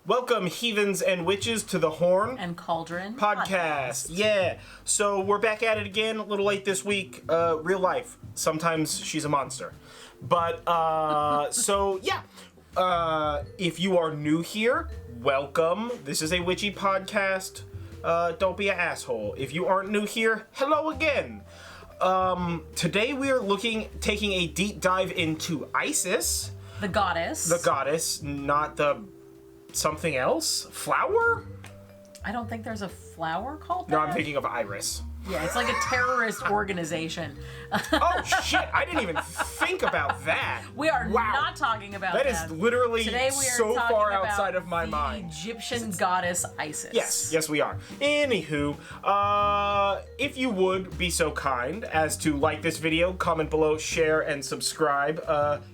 Welcome, heathens and witches, to the Horn and Cauldron podcast. Yeah. So we're back at it again. A little late this week. Real life. Sometimes she's a monster. But so yeah. If you are new here, welcome. This is a witchy podcast. Don't be an asshole. If you aren't new here, hello again. Today we are taking a deep dive into Isis. The goddess. The goddess, not the something else? Flower? I don't think there's a flower called that. No, I'm thinking of Iris. Yeah, it's like a terrorist organization. Oh shit, I didn't even think about that. We are not talking about that. That is literally Today we are so talking far about outside of my the mind. Egyptian goddess Isis. Yes, we are. Anywho, if you would be so kind as to like this video, comment below, share, and subscribe.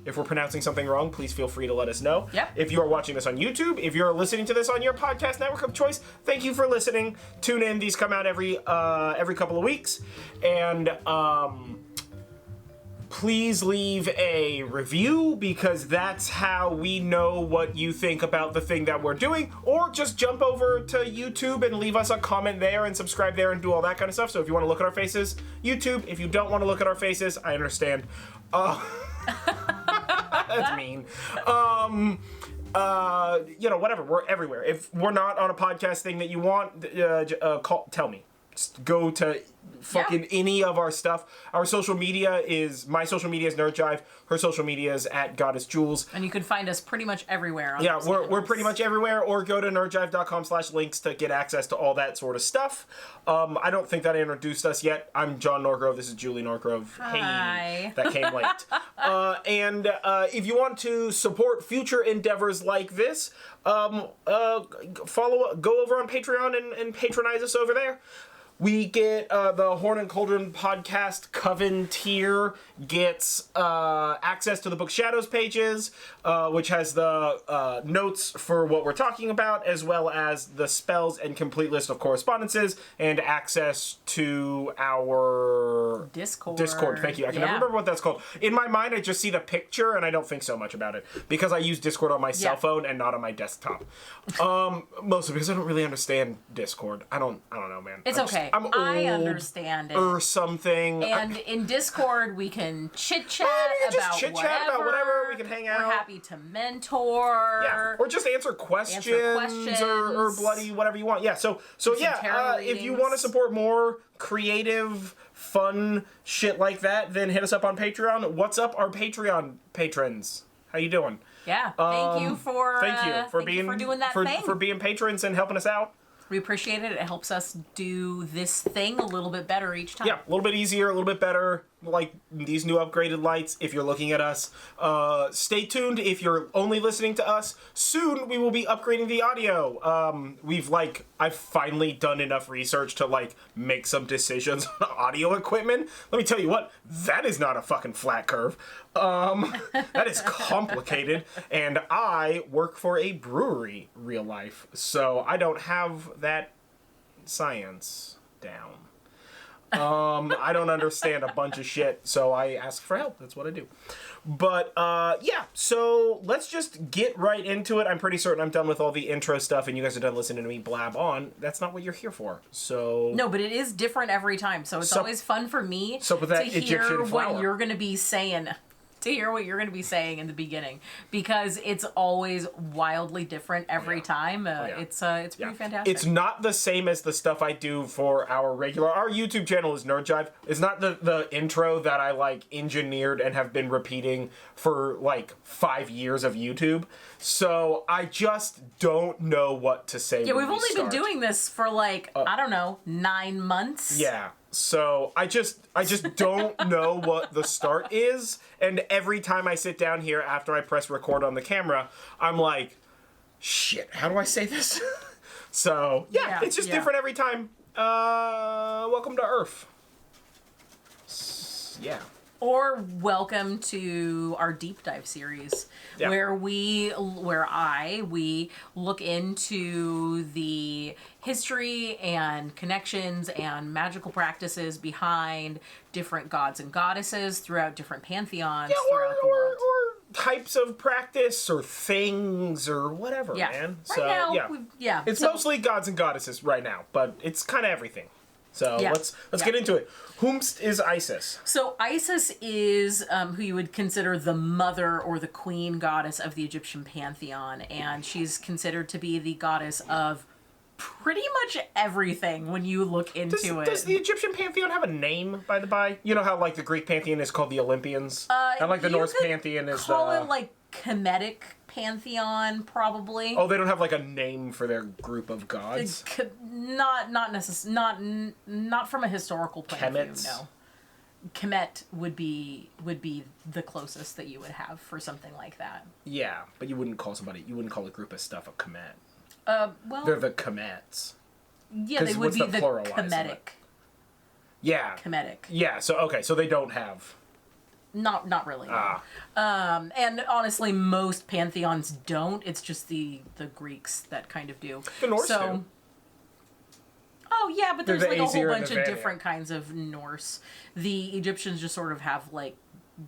If we're pronouncing something wrong, please feel free to let us know. Yep. If you are watching this on YouTube, if you're listening to this on your podcast network of choice, thank you for listening. Tune in. These come out every couple of weeks. And please leave a review, because that's how we know what you think about the thing that we're doing. Or just jump over to YouTube and leave us a comment there and subscribe there and do all that kind of stuff. So if you want to look at our faces, YouTube. If you don't want to look at our faces, I understand. That's mean. Whatever. We're everywhere. If we're not on a podcast thing that you want, tell me. Just go to fucking any of our stuff. Our social media is, my social media is Jive. Her social media is at Goddess Jules. And you can find us pretty much everywhere. On we're pretty much everywhere. Or go to nerdjive.com/links to get access to all that sort of stuff. I don't think that I introduced us yet. I'm John Norgrove. This is Julie Norgrove. Hi. Hey, that came late. And if you want to support future endeavors like this, go over on Patreon and patronize us over there. We get the Horn and Cauldron podcast Coven tier gets access to the Book Shadows pages, which has the notes for what we're talking about, as well as the spells and complete list of correspondences, and access to our Discord. Thank you. I can never remember what that's called. In my mind, I just see the picture, and I don't think so much about it, because I use Discord on my cell phone and not on my desktop. Mostly because I don't really understand Discord. I don't know, man. It's okay. I'm old, I understand it. Or something. And in Discord, we can chit-chat about whatever. We can hang out. We're happy to mentor. Yeah, or just answer questions. Or bloody whatever you want. Yeah, so if you want to support more creative, fun shit like that, then hit us up on Patreon. What's up, our Patreon patrons? How you doing? Yeah, thank you for doing that thing. For being patrons and helping us out. We appreciate it. It helps us do this thing a little bit better each time. Yeah, a little bit easier, a little bit better. Like these new upgraded lights, if you're looking at us. Stay tuned if you're only listening to us. Soon we will be upgrading the audio. I've finally done enough research to make some decisions on audio equipment. Let me tell you what, that is not a fucking flat curve. That is complicated. And I work for a brewery, real life. So I don't have that science down. I don't understand a bunch of shit, so I ask for help. That's what I do. But, so let's just get right into it. I'm pretty certain I'm done with all the intro stuff, and you guys are done listening to me blab on. That's not what you're here for, so... No, but it is different every time, so it's always fun for me to hear what you're going to be saying. To hear what you're going to be saying in the beginning, because it's always wildly different every time. It's pretty fantastic. It's not the same as the stuff I do for our YouTube channel is Jive. It's not the intro that I engineered and have been repeating for 5 years of YouTube. So I just don't know what to say. Yeah, we've only been doing this for I don't know, 9 months. Yeah. So I just don't know what the start is, and every time I sit down here after I press record on the camera, I'm like, shit, how do I say this? So it's just different every time. Welcome to Earth. Yeah. Or welcome to our deep dive series, where we look into the history and connections and magical practices behind different gods and goddesses throughout different pantheons throughout the world. Or types of practice or things or whatever, man. Right now, It's mostly gods and goddesses right now, but it's kind of everything. So let's get into it. Whomst is Isis? So Isis is who you would consider the mother or the queen goddess of the Egyptian Pantheon, and she's considered to be the goddess of pretty much everything when you look into it. Does the Egyptian Pantheon have a name, by the by? You know how, like, the Greek Pantheon is called the Olympians? And, like, the Norse Pantheon is call it, like, Kemetic Pantheon, probably. Oh, they don't have, like, a name for their group of gods? Not from a historical point of view, no. Kemet would be the closest that you would have for something like that. Yeah, but you wouldn't call a group of stuff a Kemet. Well, they're the Kemets. Yeah, they would be the Kemetic. Yeah. Kemetic. Yeah, so they don't have... Not really. No. And honestly, most pantheons don't. It's just the Greeks that kind of do. The Norse do. Oh, yeah, but there's like a whole bunch of different kinds of Norse. The Egyptians just sort of have like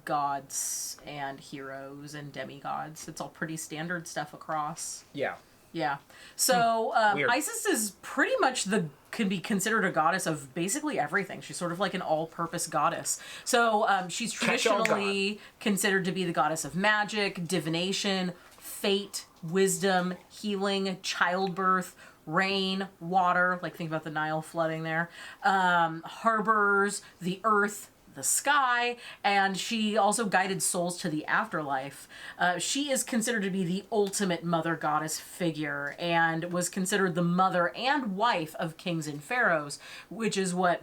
gods and heroes and demigods. It's all pretty standard stuff across. Yeah. Yeah. So Isis is pretty much can be considered a goddess of basically everything. She's sort of like an all-purpose goddess. So she's traditionally considered to be the goddess of magic, divination, fate, wisdom, healing, childbirth, rain, water, like think about the Nile flooding there, harbors, the earth, the sky, and she also guided souls to the afterlife. She is considered to be the ultimate mother goddess figure and was considered the mother and wife of kings and pharaohs, which is what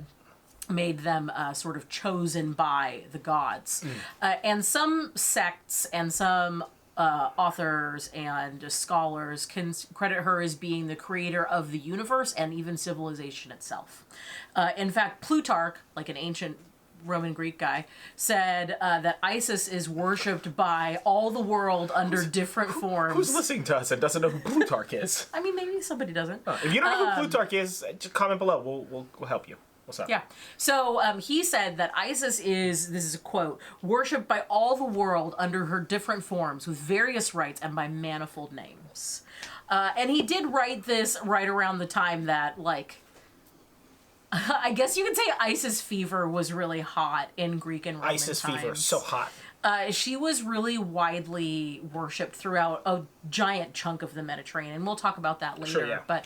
made them sort of chosen by the gods. And some sects and some authors and scholars can credit her as being the creator of the universe and even civilization itself. In fact, Plutarch, like an ancient Roman Greek guy, said that Isis is worshipped by all the world under different forms. Who's listening to us and doesn't know who Plutarch is? I mean, maybe somebody doesn't. If you don't know who Plutarch is, just comment below. We'll help you. What's up? Yeah. So he said that Isis is, this is a quote, worshipped by all the world under her different forms with various rites and by manifold names. And he did write this right around the time that, like, I guess you could say Isis fever was really hot in Greek and Roman Isis times. fever, so hot. She was really widely worshipped throughout a giant chunk of the Mediterranean. We'll talk about that later. Sure, yeah. But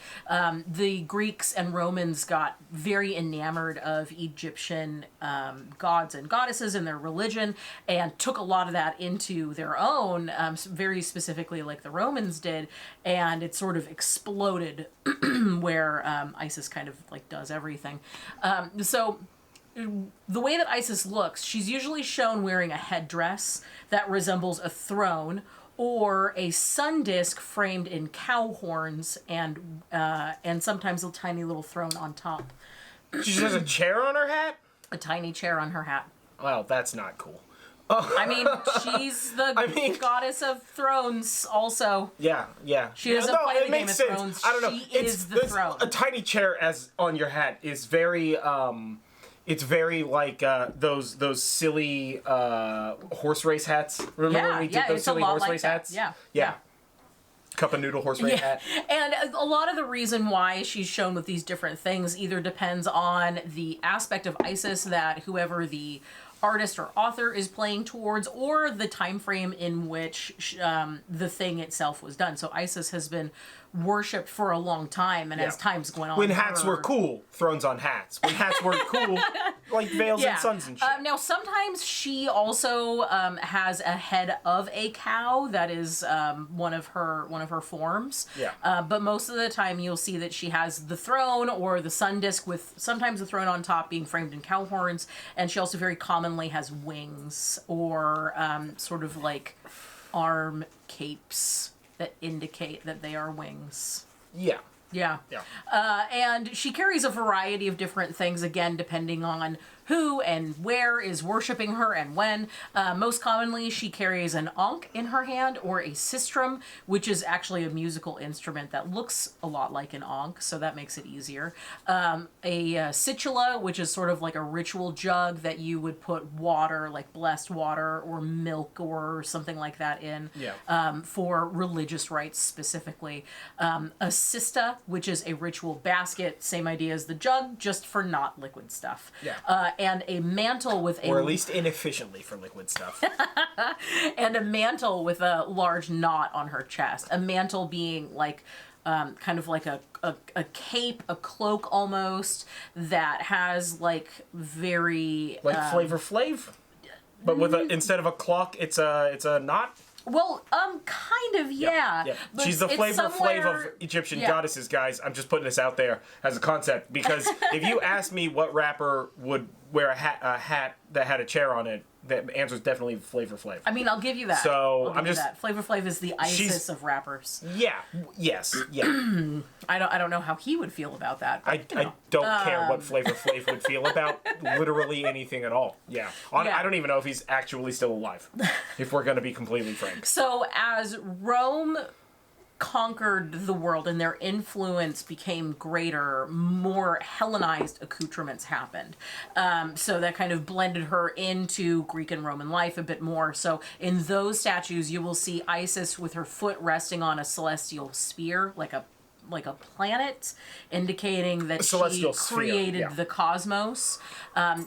the Greeks and Romans got very enamored of Egyptian gods and goddesses and their religion and took a lot of that into their own, very specifically like the Romans did. And it sort of exploded where Isis kind of like does everything. So the way that Isis looks, she's usually shown wearing a headdress that resembles a throne or a sun disk framed in cow horns and sometimes a tiny little throne on top. She has a chair on her hat? A tiny chair on her hat. Well, that's not cool. I mean, she's the goddess of thrones also. Yeah. She doesn't play the Game of Thrones. I don't know. She is the throne. A tiny chair as on your hat is very... It's very like those silly horse race hats. Remember when we did those silly horse race hats? Yeah. Cup of noodle horse race hat. And a lot of the reason why she's shown with these different things either depends on the aspect of Isis that whoever the artist or author is playing towards, or the time frame in which the thing itself was done. So Isis has been worshipped for a long time, and as time's going on, when hats were cool, thrones on hats. When hats weren't cool, like veils and suns and shit. Now sometimes she also has a head of a cow that is one of her forms. But most of the time you'll see that she has the throne or the sun disk with sometimes the throne on top being framed in cow horns, and she also very commonly has wings or sort of like arm capes that indicate that they are wings. Yeah. Yeah. And she carries a variety of different things, again, depending on who and where is worshiping her and when. Most commonly, she carries an ankh in her hand or a sistrum, which is actually a musical instrument that looks a lot like an ankh, so that makes it easier. A situla, which is sort of like a ritual jug that you would put water, like blessed water or milk or something like that in for religious rites specifically. A cista, which is a ritual basket, same idea as the jug, just for not liquid stuff. And a mantle with a... Or at least inefficiently for liquid stuff. And a mantle with a large knot on her chest. A mantle being like... kind of like a cape, a cloak almost, that has like very... Like Flavor Flav? But with instead of a clock, it's a knot? Well, kind of, yeah. She's the Flavor Flav of Egyptian goddesses, guys. I'm just putting this out there as a concept, because if you ask me what rapper would wear a hat that had a chair on it, the answer is definitely Flavor Flav. I mean, I'll give you that. So I'm just Flavor Flav is the ISIS of rappers. Yeah. Yes. Yeah. I don't know how he would feel about that. But, I don't care what Flavor Flav would feel about literally anything at all. Yeah. I don't even know if he's actually still alive. If we're going to be completely frank. So as Rome conquered the world and their influence became greater, more Hellenized accoutrements happened. So that kind of blended her into Greek and Roman life a bit more. So in those statues, you will see Isis with her foot resting on a celestial sphere, like a planet, indicating that she created the cosmos.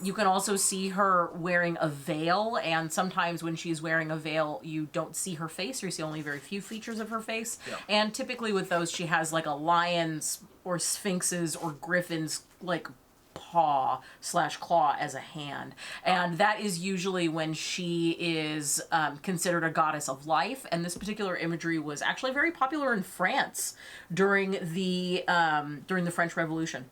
You can also see her wearing a veil, and sometimes when she's wearing a veil, you don't see her face, or you see only very few features of her face. And typically with those, she has like a lion's or sphinx's or griffin's like paw/claw as a hand, and that is usually when she is considered a goddess of life. And this particular imagery was actually very popular in France during the French Revolution.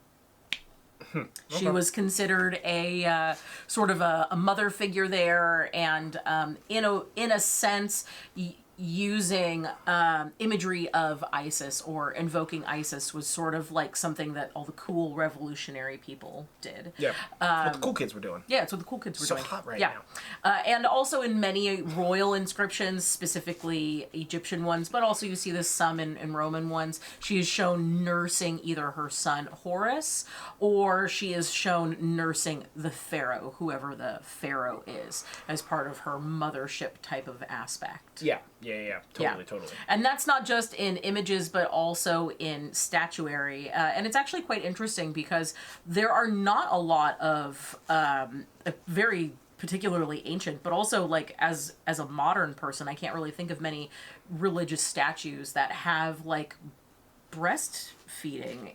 She was considered a sort of a mother figure there, and in a sense, using imagery of Isis or invoking Isis was sort of like something that all the cool revolutionary people did. Yeah, what the cool kids were doing. Yeah, it's what the cool kids were doing. So hot right now. And also in many royal inscriptions, specifically Egyptian ones, but also you see this some in Roman ones, she is shown nursing either her son Horus, or she is shown nursing the pharaoh, whoever the pharaoh is, as part of her mothership type of aspect. Yeah. Totally. And that's not just in images, but also in statuary. And it's actually quite interesting because there are not a lot of very particularly ancient, but also like as a modern person, I can't really think of many religious statues that have like breastfeeding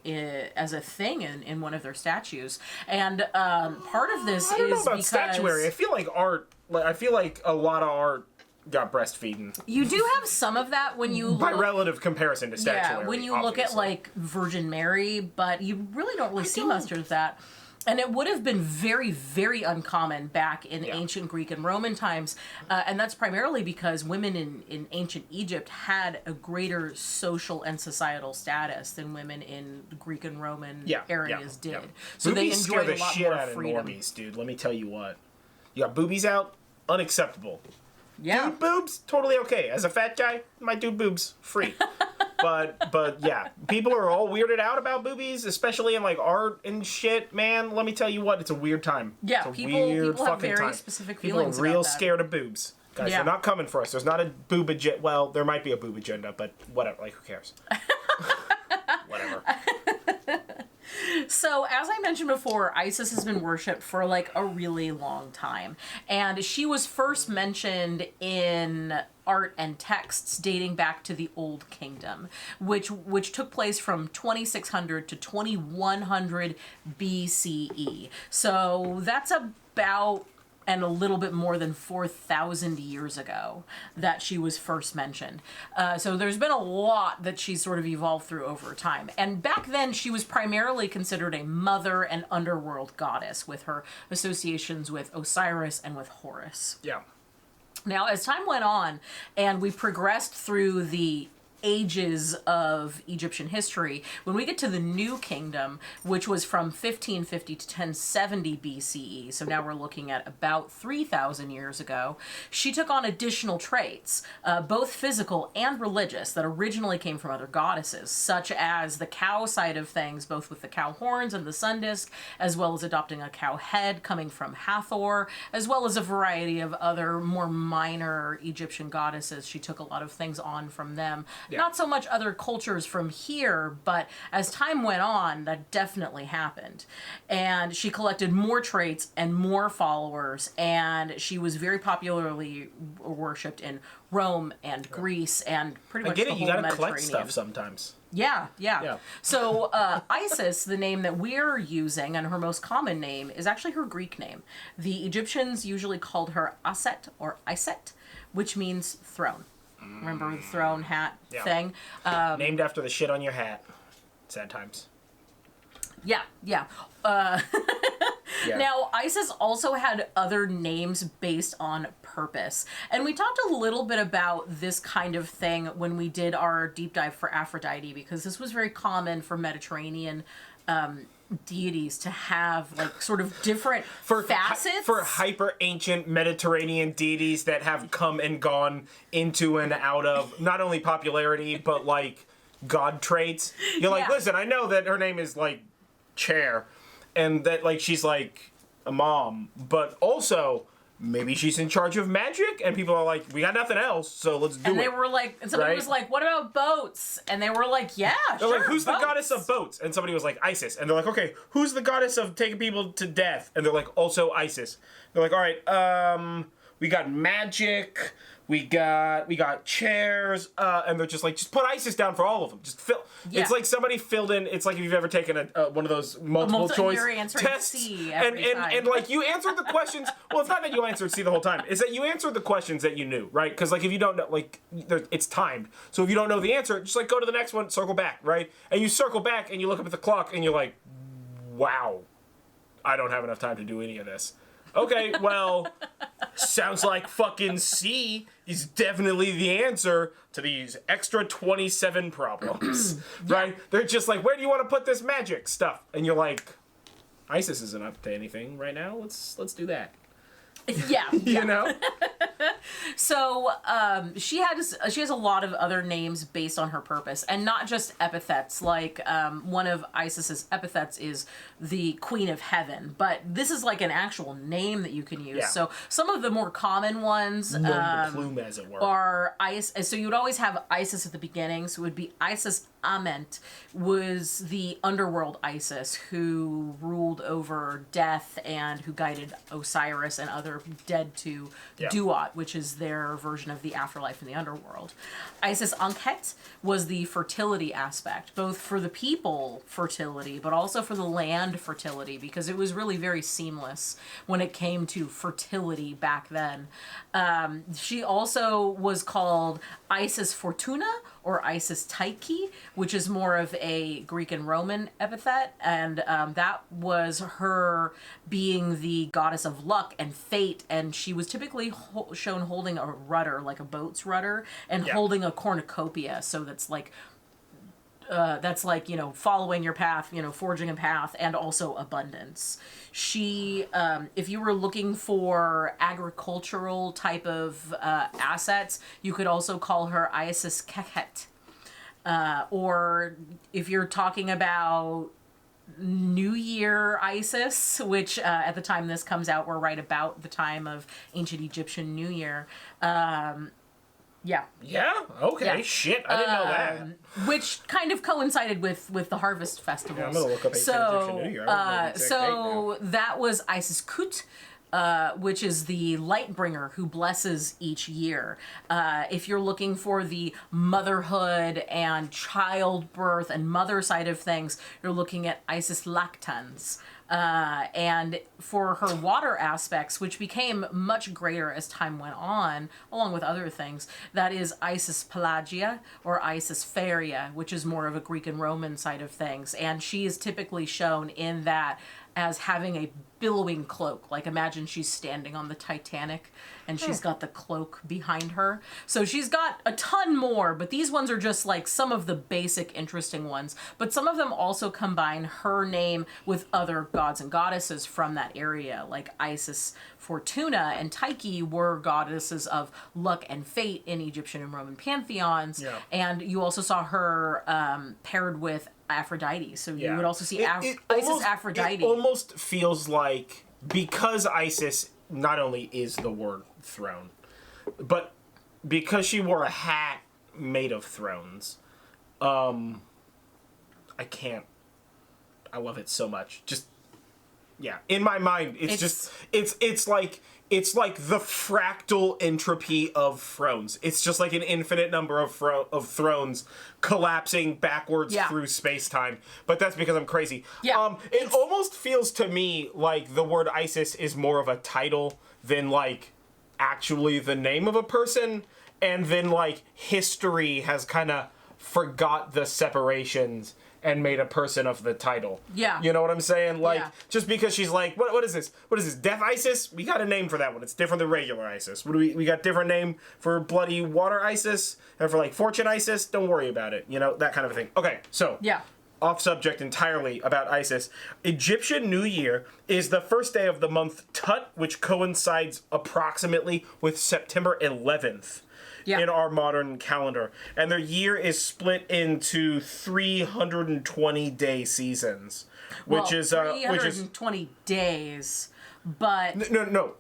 as a thing in one of their statues. And part of this I don't know is about because statuary. I feel like a lot of art got breastfeeding. You do have some of that when you by relative comparison to statuary. Yeah, when you look at like Virgin Mary, but you really don't really see much of that. And it would have been very, very uncommon back in ancient Greek and Roman times. And that's primarily because women in ancient Egypt had a greater social and societal status than women in Greek and Roman areas did. Yeah. So boobies they enjoyed scare a lot the shit more out of freedom. normies, dude. Let me tell you what. You got boobies out? Unacceptable. Yeah. Dude boobs? Totally okay. As a fat guy, my dude boobs, free. But yeah, people are all weirded out about boobies, especially in like art and shit, man. Let me tell you what, it's a weird time. Yeah, it's a people weird have fucking very time. specific People feelings are real about that. scared of boobs. Guys, they're not coming for us. There's not a boob agenda. Well, there might be a boob agenda, but whatever. Like, who cares? Whatever. So, as I mentioned before, Isis has been worshipped for like a really long time. And she was first mentioned in art and texts dating back to the Old Kingdom, which took place from 2600 to 2100 BCE. So, that's about and a little bit more than 4,000 years ago that she was first mentioned. So there's been a lot that she's sort of evolved through over time. And back then, she was primarily considered a mother and underworld goddess with her associations with Osiris and with Horus. Yeah. Now, as time went on and we progressed through the ages of Egyptian history. When we get to the New Kingdom, which was from 1550 to 1070 BCE, so now we're looking at about 3,000 years ago, she took on additional traits, both physical and religious, that originally came from other goddesses, such as the cow side of things, both with the cow horns and the sun disk, as well as adopting a cow head coming from Hathor, as well as a variety of other more minor Egyptian goddesses. She took a lot of things on from them. Yeah. Not so much other cultures from here, but as time went on, that definitely happened. And she collected more traits and more followers, and she was very popularly worshipped in Rome and Greece and pretty much the whole Mediterranean. You gotta collect stuff sometimes. Yeah. So Isis, the name that we're using, and her most common name, is actually her Greek name. The Egyptians usually called her Aset or Iset, which means throne. Remember the throne hat thing? Named after the shit on your hat. Sad times. Yeah. Now, Isis also had other names based on purpose. And we talked a little bit about this kind of thing when we did our deep dive for Aphrodite, because this was very common for Mediterranean deities to have, like, sort of different facets. For hyper ancient Mediterranean deities that have come and gone into and out of not only popularity, but, like, god traits. You're like, listen, I know that her name is, like, Chair, and that, like, she's, like, a mom, but also maybe she's in charge of magic, and people are like, we got nothing else, so let's do it. And they were like, and somebody was like, what about boats? And they were like, yeah, they're sure, like, who's boats. the goddess of boats? And somebody was like, Isis. And they're like, okay, who's the goddess of taking people to death? And they're like, also Isis. They're like, all right, we got magic, we got chairs, and they're just like, just put Isis down for all of them. Just fill. Yeah. It's like somebody filled in. It's like if you've ever taken one of those multiple choice tests, C and like you answered the questions. Well, it's not that you answered C the whole time. It's that you answered the questions that you knew, right? Because like if you don't know, like it's timed. So if you don't know the answer, just like go to the next one, circle back, right? And you circle back and you look up at the clock and you're like, wow, I don't have enough time to do any of this. Okay, well, sounds like fucking C is definitely the answer to these extra 27 problems, right? They're just like, where do you want to put this magic stuff? And you're like, Isis isn't up to anything right now. Let's do that. Yeah. You know? So she has a lot of other names based on her purpose, and not just epithets. Like one of Isis's epithets is the Queen of Heaven, but this is like an actual name that you can use. Yeah. So some of the more common ones plume, as it were, are Isis. So you would always have Isis at the beginning. So it would be Isis Ament, was the underworld Isis who ruled over death and who guided Osiris and other dead to Duat, which is their version of the afterlife in the underworld. Isis Ankhet was the fertility aspect, both for the people fertility, but also for the land fertility, because it was really very seamless when it came to fertility back then. She also was called Isis Fortuna or Isis Tyche, which is more of a Greek and Roman epithet, and that was her being the goddess of luck and fate, and she was typically shown holding a rudder, like a boat's rudder, and holding a cornucopia, so that's like, you know, following your path, you know, forging a path, and also abundance. She, if you were looking for agricultural type of assets, you could also call her Isis Kekhet. Or if you're talking about New Year Isis, which at the time this comes out, we're right about the time of ancient Egyptian New Year. Yeah. Okay. Yeah. Shit, I didn't know that. Which kind of coincided with the harvest festivals. Yeah, I'm gonna look up Egyptian New Year. So that was Isis Kut, which is the light bringer who blesses each year. If you're looking for the motherhood and childbirth and mother side of things, you're looking at Isis Lactans, And for her water aspects, which became much greater as time went on, along with other things, that is Isis Pelagia or Isis Pharia, which is more of a Greek and Roman side of things. And she is typically shown in that as having a billowing cloak. Like, imagine she's standing on the Titanic and she's got the cloak behind her. So she's got a ton more, but these ones are just like some of the basic interesting ones. But some of them also combine her name with other gods and goddesses from that area. Like Isis Fortuna and Tyche were goddesses of luck and fate in Egyptian and Roman pantheons. Yeah. And you also saw her paired with Aphrodite. So you would also see Isis Aphrodite. It almost feels like, because Isis not only is the word throne, but because she wore a hat made of thrones, I love it so much. Just, yeah, in my mind, it's like the fractal entropy of thrones. It's just like an infinite number of thrones collapsing backwards through space-time. But that's because I'm crazy. Yeah, it almost feels to me like the word Isis is more of a title than, like, actually the name of a person. And then, like, history has kind of forgot the separations and made a person of the title. Yeah. You know what I'm saying? Like, just because she's like, what is this? What is this? Death Isis? We got a name for that one. It's different than regular Isis. What do we got different name for bloody water Isis? And for, like, fortune Isis? Don't worry about it. You know, that kind of a thing. Okay, so. Yeah. Off subject entirely about Isis. Egyptian New Year is the first day of the month Tut, which coincides approximately with September 11th. In our modern calendar. And their year is split into 320-day seasons. Which is 320 days, but... No.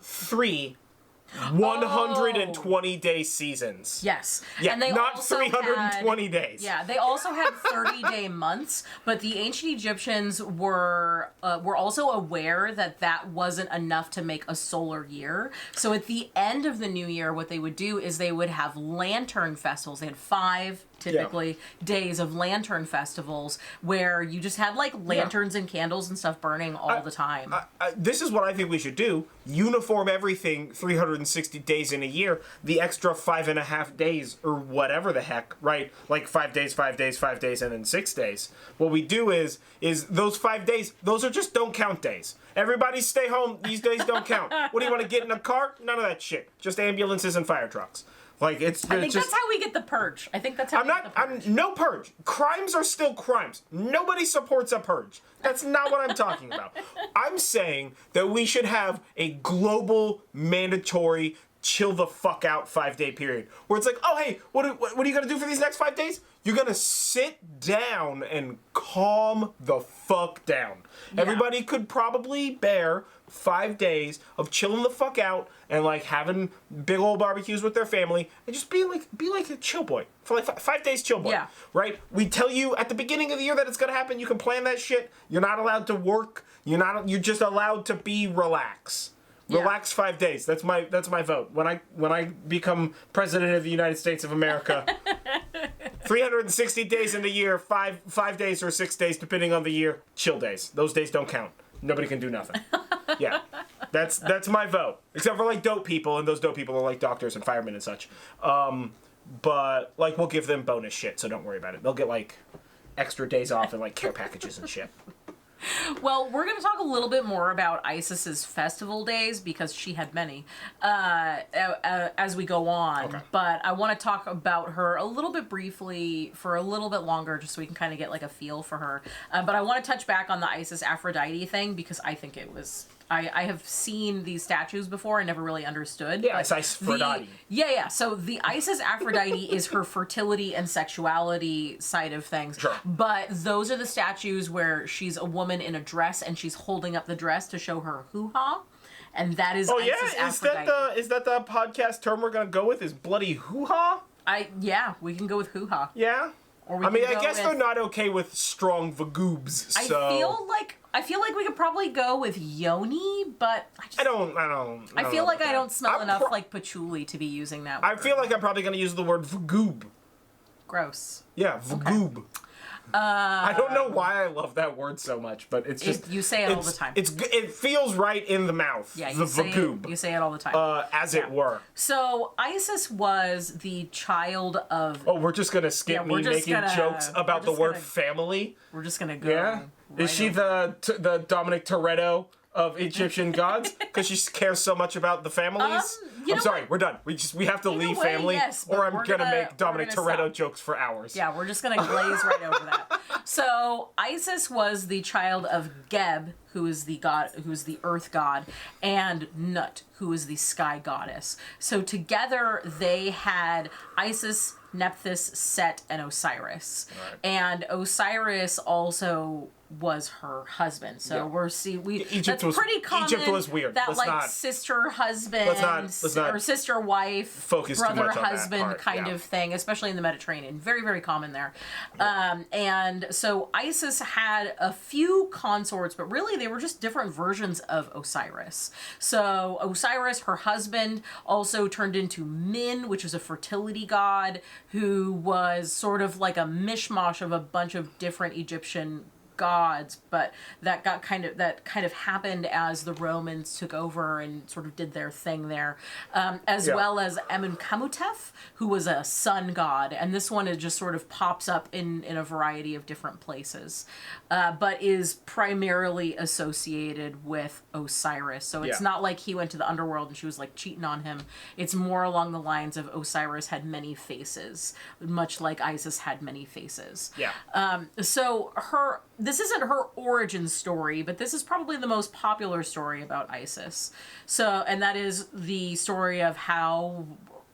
120-day seasons. Yes. Yeah, and they not also 320 days. Yeah, they also had 30-day months, but the ancient Egyptians were also aware that wasn't enough to make a solar year. So at the end of the new year, what they would do is they would have lantern festivals. They had 5 typically days of lantern festivals where you just had like lanterns and candles and stuff burning all the time. This is what I think we should do. Uniform everything 360 days in a year, the extra 5.5 days or whatever the heck, right? Like 5 days, 5 days, 5 days, and then 6 days. What we do is those 5 days, those are just don't count days. Everybody stay home. These days don't count. What do you want to get in a car? None of that shit. Just ambulances and fire trucks. Like, I think that's how we get the purge. I think that's how we get the purge. No purge. Crimes are still crimes. Nobody supports a purge. That's not what I'm talking about. I'm saying that we should have a global, mandatory, chill the fuck out 5-day period. Where it's like, oh, hey, what are you going to do for these next 5 days? You're going to sit down and calm the fuck down. Yeah. Everybody could probably bear 5 days of chilling the fuck out and, like, having big old barbecues with their family and just be like a chill boy for like 5 days. Chill boy. Yeah. Right? We tell you at the beginning of the year that it's gonna happen. You can plan that shit. You're not allowed to work. You're just allowed to be relax. Relax 5 days. That's my vote. When I become president of the United States of America, 360 days in the year, 5 days or 6 days depending on the year, chill days. Those days don't count. Nobody can do nothing. Yeah. That's my vote. Except for, like, dope people, and those dope people are like doctors and firemen and such. But, like, we'll give them bonus shit, so don't worry about it. They'll get, like, extra days off and, like, care packages and shit. Well, we're going to talk a little bit more about Isis's festival days, because she had many, as we go on. Okay. But I want to talk about her a little bit briefly for a little bit longer, just so we can kind of get like a feel for her. But I want to touch back on the Isis Aphrodite thing, because I think it was... I have seen these statues before. I never really understood. Yeah, it's Aphrodite. Yeah. So the Isis Aphrodite is her fertility and sexuality side of things. Sure. But those are the statues where she's a woman in a dress and she's holding up the dress to show her hoo-ha. And that is Isis Aphrodite. Is that the podcast term we're going to go with, is bloody hoo-ha? Yeah, we can go with hoo-ha. Yeah? I guess they're not okay with strong vagoobs, so... I feel like we could probably go with yoni, but I don't feel like I don't smell enough like patchouli to be using that word. I feel like I'm probably going to use the word vagoob. Gross. Yeah, vagoob. I don't know why I love that word so much, but it's just... You say it all the time. It feels right in the mouth. Yeah, you say it all the time. As it were. So Isis was the child of... Oh, we're just going to skip me making jokes about the word family? We're just going to go... Yeah? Is she the Dominic Toretto of Egyptian gods? Because she cares so much about the families? I'm sorry, we're done. We have to leave family, yes, or I'm going to make Dominic Toretto jokes for hours. Yeah, we're just going to glaze right over that. So Isis was the child of Geb, who is the earth god, and Nut, who is the sky goddess. So together they had Isis, Nephthys, Set, and Osiris. Right. And Osiris also was her husband. So Egypt was pretty common. Egypt was weird. That sister husband or sister wife, brother husband kind of thing, especially in the Mediterranean. Very, very common there. Yeah. And so Isis had a few consorts, but really they were just different versions of Osiris. So Osiris, her husband, also turned into Min, which was a fertility god, who was sort of like a mishmash of a bunch of different Egyptian gods, but that kind of happened as the Romans took over and sort of did their thing there, well as Amenkamutep, who was a sun god, and this one, it just sort of pops up in a variety of different places, but is primarily associated with Osiris. So it's not like he went to the underworld and she was like cheating on him. It's more along the lines of Osiris had many faces, much like Isis had many faces. Yeah. So this isn't her origin story, but this is probably the most popular story about Isis. So, and that is the story of how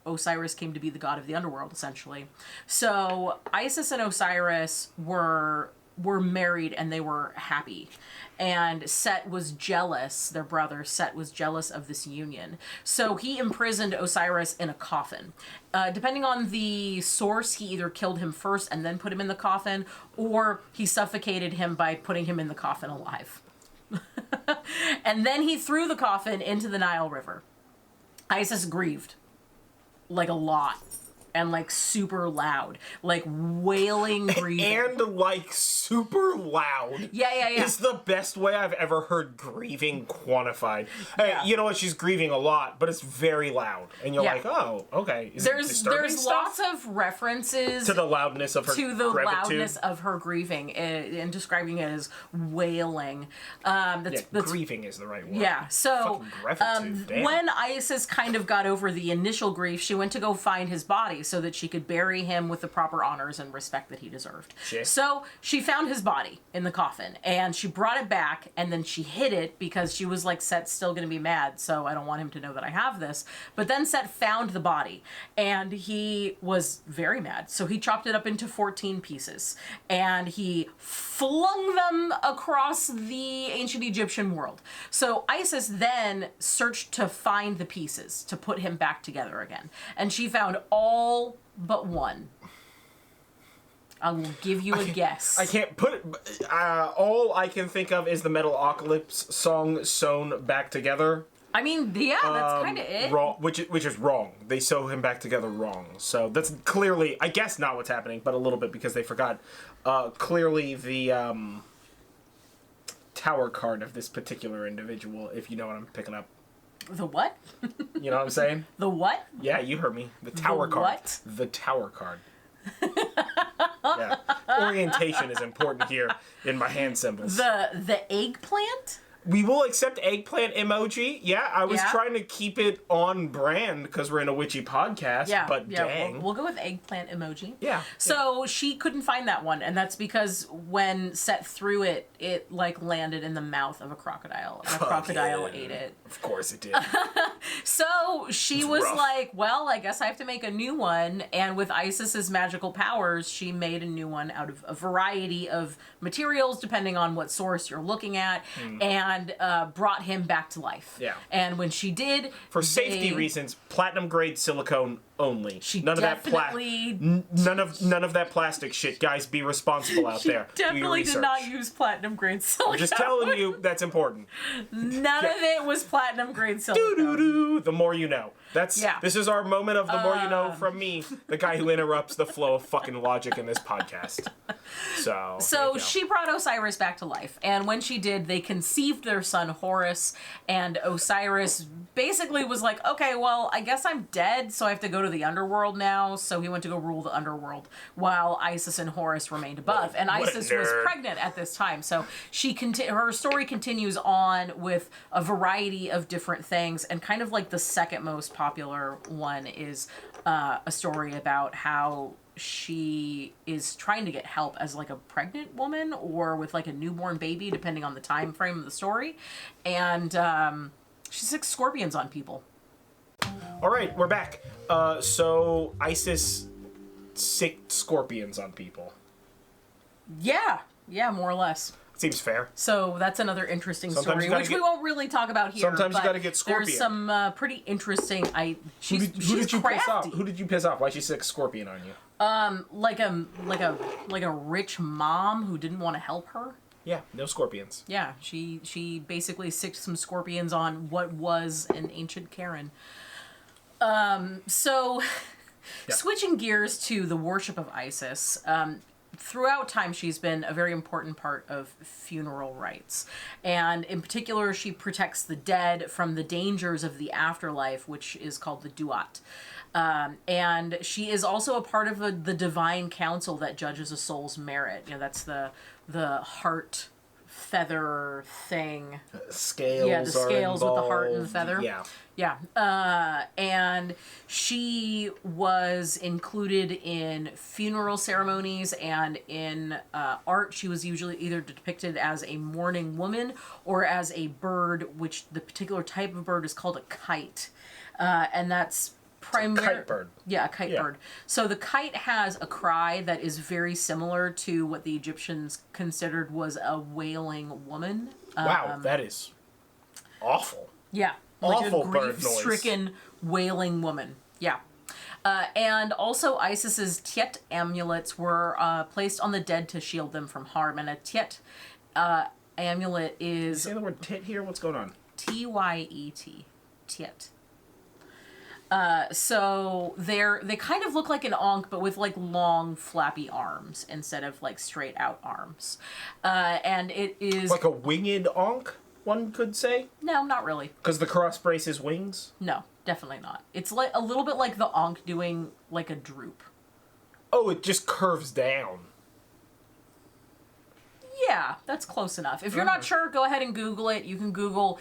Osiris came to be the god of the underworld, essentially. So Isis and Osiris were married and they were happy. And Set was jealous, their brother Set was jealous of this union. So he imprisoned Osiris in a coffin. Depending on the source, he either killed him first and then put him in the coffin, or he suffocated him by putting him in the coffin alive. And then he threw the coffin into the Nile River. Isis grieved. Like a lot. And like super loud, like wailing, grieving, and like super loud. Yeah. Is the best way I've ever heard grieving quantified. Hey, you know what? She's grieving a lot, but it's very loud, and you're like, oh, okay. There's lots of references to the loudness of her loudness of her grieving, and describing it as wailing. That's grieving is the right word. Yeah. So when Isis kind of got over the initial grief, she went to go find his body, so that she could bury him with the proper honors and respect that he deserved. Shit. So she found his body in the coffin, and she brought it back, and then she hid it because she was like, Set's still going to be mad, so I don't want him to know that I have this. But then Set found the body, and he was very mad. So he chopped it up into 14 pieces, and he flung them across the ancient Egyptian world. So Isis then searched to find the pieces to put him back together again. And she found all but one. I will give you a guess. I can't put it... all I can think of is the Metalocalypse song, Sewn Back Together. I mean, yeah, that's kind of it. Wrong, which is wrong. They sew him back together wrong. So that's clearly, I guess, not what's happening, but a little bit because they forgot. Clearly the tower card of this particular individual, if you know what I'm picking up. The what? You know what I'm saying? The what? Yeah, you heard me. The tower card. What? The tower card. Yeah. Orientation is important here in my hand symbols. The eggplant? We will accept eggplant emoji. Yeah, I was trying to keep it on brand because we're in a witchy podcast, but dang. We'll go with eggplant emoji. Yeah. So she couldn't find that one, and that's because when Set threw it, it like landed in the mouth of a crocodile. And a crocodile ate it. Of course it did. So she was like, well, I guess I have to make a new one. And with Isis's magical powers, she made a new one out of a variety of materials, depending on what source you're looking at. And brought him back to life. Yeah. And when she did... For safety reasons, platinum grade silicone only. She none definitely... none of that plastic shit. Guys, be responsible out there. She definitely did not use platinum grade silicone. I'm just telling you, that's important. None of it was platinum grade silicone. Doo-doo-doo. The more you know. This is our moment of the more you know from me, the guy who interrupts the flow of fucking logic in this podcast. So she brought Osiris back to life, and when she did, they conceived their son Horus, and Osiris basically was like, okay, well, I guess I'm dead, so I have to go to the underworld now. So he went to go rule the underworld, while Isis and Horus remained above. And Isis was pregnant at this time, so her story continues on with a variety of different things, and kind of like the second most popular one is a story about how she is trying to get help as like a pregnant woman or with like a newborn baby, depending on the time frame of the story, and she sics scorpions on people. All right, we're back. So Isis sicked scorpions on people. Yeah, more or less. Seems fair. So that's another interesting story, which we won't really talk about here. Sometimes you gotta get scorpion. There's some pretty interesting. She's crafty. Who did you piss off? Why she sick scorpion on you? Like a rich mom who didn't want to help her. Yeah, no scorpions. Yeah, she basically sicked some scorpions on what was an ancient Karen. Switching gears to the worship of Isis. Throughout time, she's been a very important part of funeral rites. And in particular, she protects the dead from the dangers of the afterlife, which is called the duat. And she is also a part of the divine council that judges a soul's merit. You know, that's the heart feather thing. Scales. Yeah, the scales with the heart and the feather. Yeah. And she was included in funeral ceremonies, and in art she was usually either depicted as a mourning woman or as a bird, which the particular type of bird is called a kite. And that's kite bird. Yeah, a kite bird. So the kite has a cry that is very similar to what the Egyptians considered was a wailing woman. Wow, that is awful. Yeah. Awful like a bird noise. Grief-stricken wailing woman. Yeah. And also Isis's Tiet amulets were placed on the dead to shield them from harm. And a Tiet amulet is... You say the word tit here? What's going on? T-Y-E-T. Tiet. So they kind of look like an ankh, but with like long flappy arms instead of like straight out arms. And it is... Like a winged ankh, one could say? No, not really. Because the cross braces wings? No, definitely not. It's like a little bit like the ankh doing like a droop. Oh, it just curves down. Yeah, that's close enough. If you're not sure, go ahead and Google it. You can Google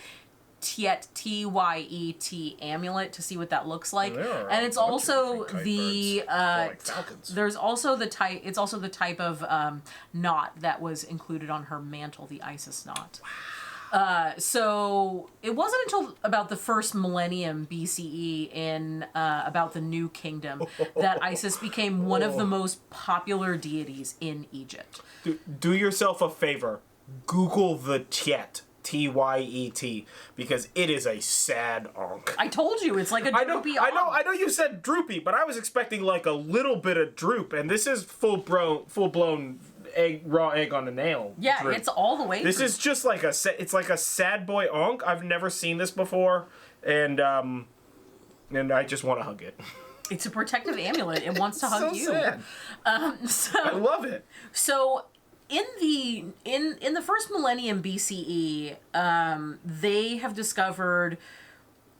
Tiet, T-Y-E-T amulet to see what that looks like. And it's also there's also the type, it's also the type of knot that was included on her mantle, the Isis knot. So it wasn't until about the first millennium BCE in about the New Kingdom that Isis became one of the most popular deities in Egypt. Do yourself a favor. Google the Tiet. T-Y-E-T, because it is a sad ankh. I told you, it's like a droopy ankh. I know you said droopy, but I was expecting like a little bit of droop, and this is full-blown raw egg on a nail. Yeah, droop. It's all the way This through. is just like it's like a sad boy ankh. I've never seen this before, and I just want to hug it. It's a protective amulet. It wants to hug you. Sad. I love it. So in the first millennium BCE, they have discovered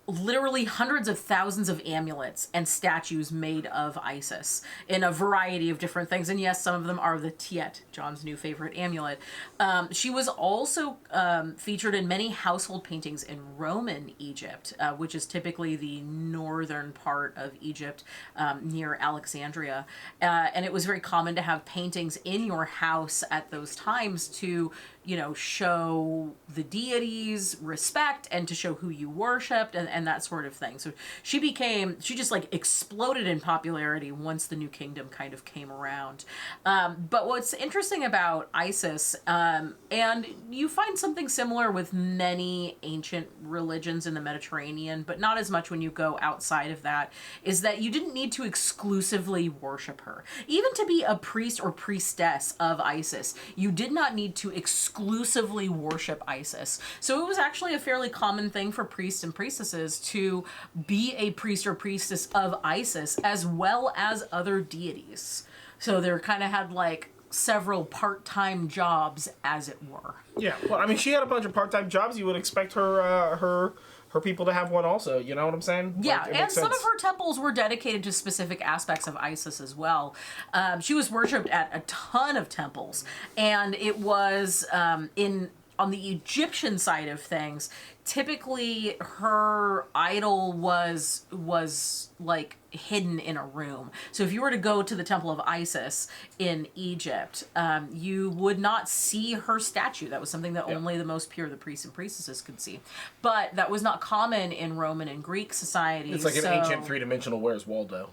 literally hundreds of thousands of amulets and statues made of Isis in a variety of different things. And yes, some of them are the Tiet, John's new favorite amulet. She was also featured in many household paintings in Roman Egypt, which is typically the northern part of Egypt near Alexandria. And it was very common to have paintings in your house at those times to, you know, show the deities respect and to show who you worshipped and and that sort of thing. So she just like exploded in popularity once the New Kingdom kind of came around. But what's interesting about Isis, and you find something similar with many ancient religions in the Mediterranean, but not as much when you go outside of that, is that you didn't need to exclusively worship her. Even to be a priest or priestess of Isis, you did not need to exclusively worship Isis. So it was actually a fairly common thing for priests and priestesses to be a priest or priestess of Isis as well as other deities. So they kind of had like several part-time jobs, as it were. Yeah, well, I mean, she had a bunch of part-time jobs. You would expect her people to have one also. You know what I'm saying? Yeah, like, and some of her temples were dedicated to specific aspects of Isis as well. She was worshipped at a ton of temples, and it was on the Egyptian side of things, typically her idol was like hidden in a room. So if you were to go to the Temple of Isis in Egypt, you would not see her statue. That was something that only the most pure, the priests and priestesses, could see. But that was not common in Roman and Greek societies. It's like an ancient three-dimensional Where's Waldo.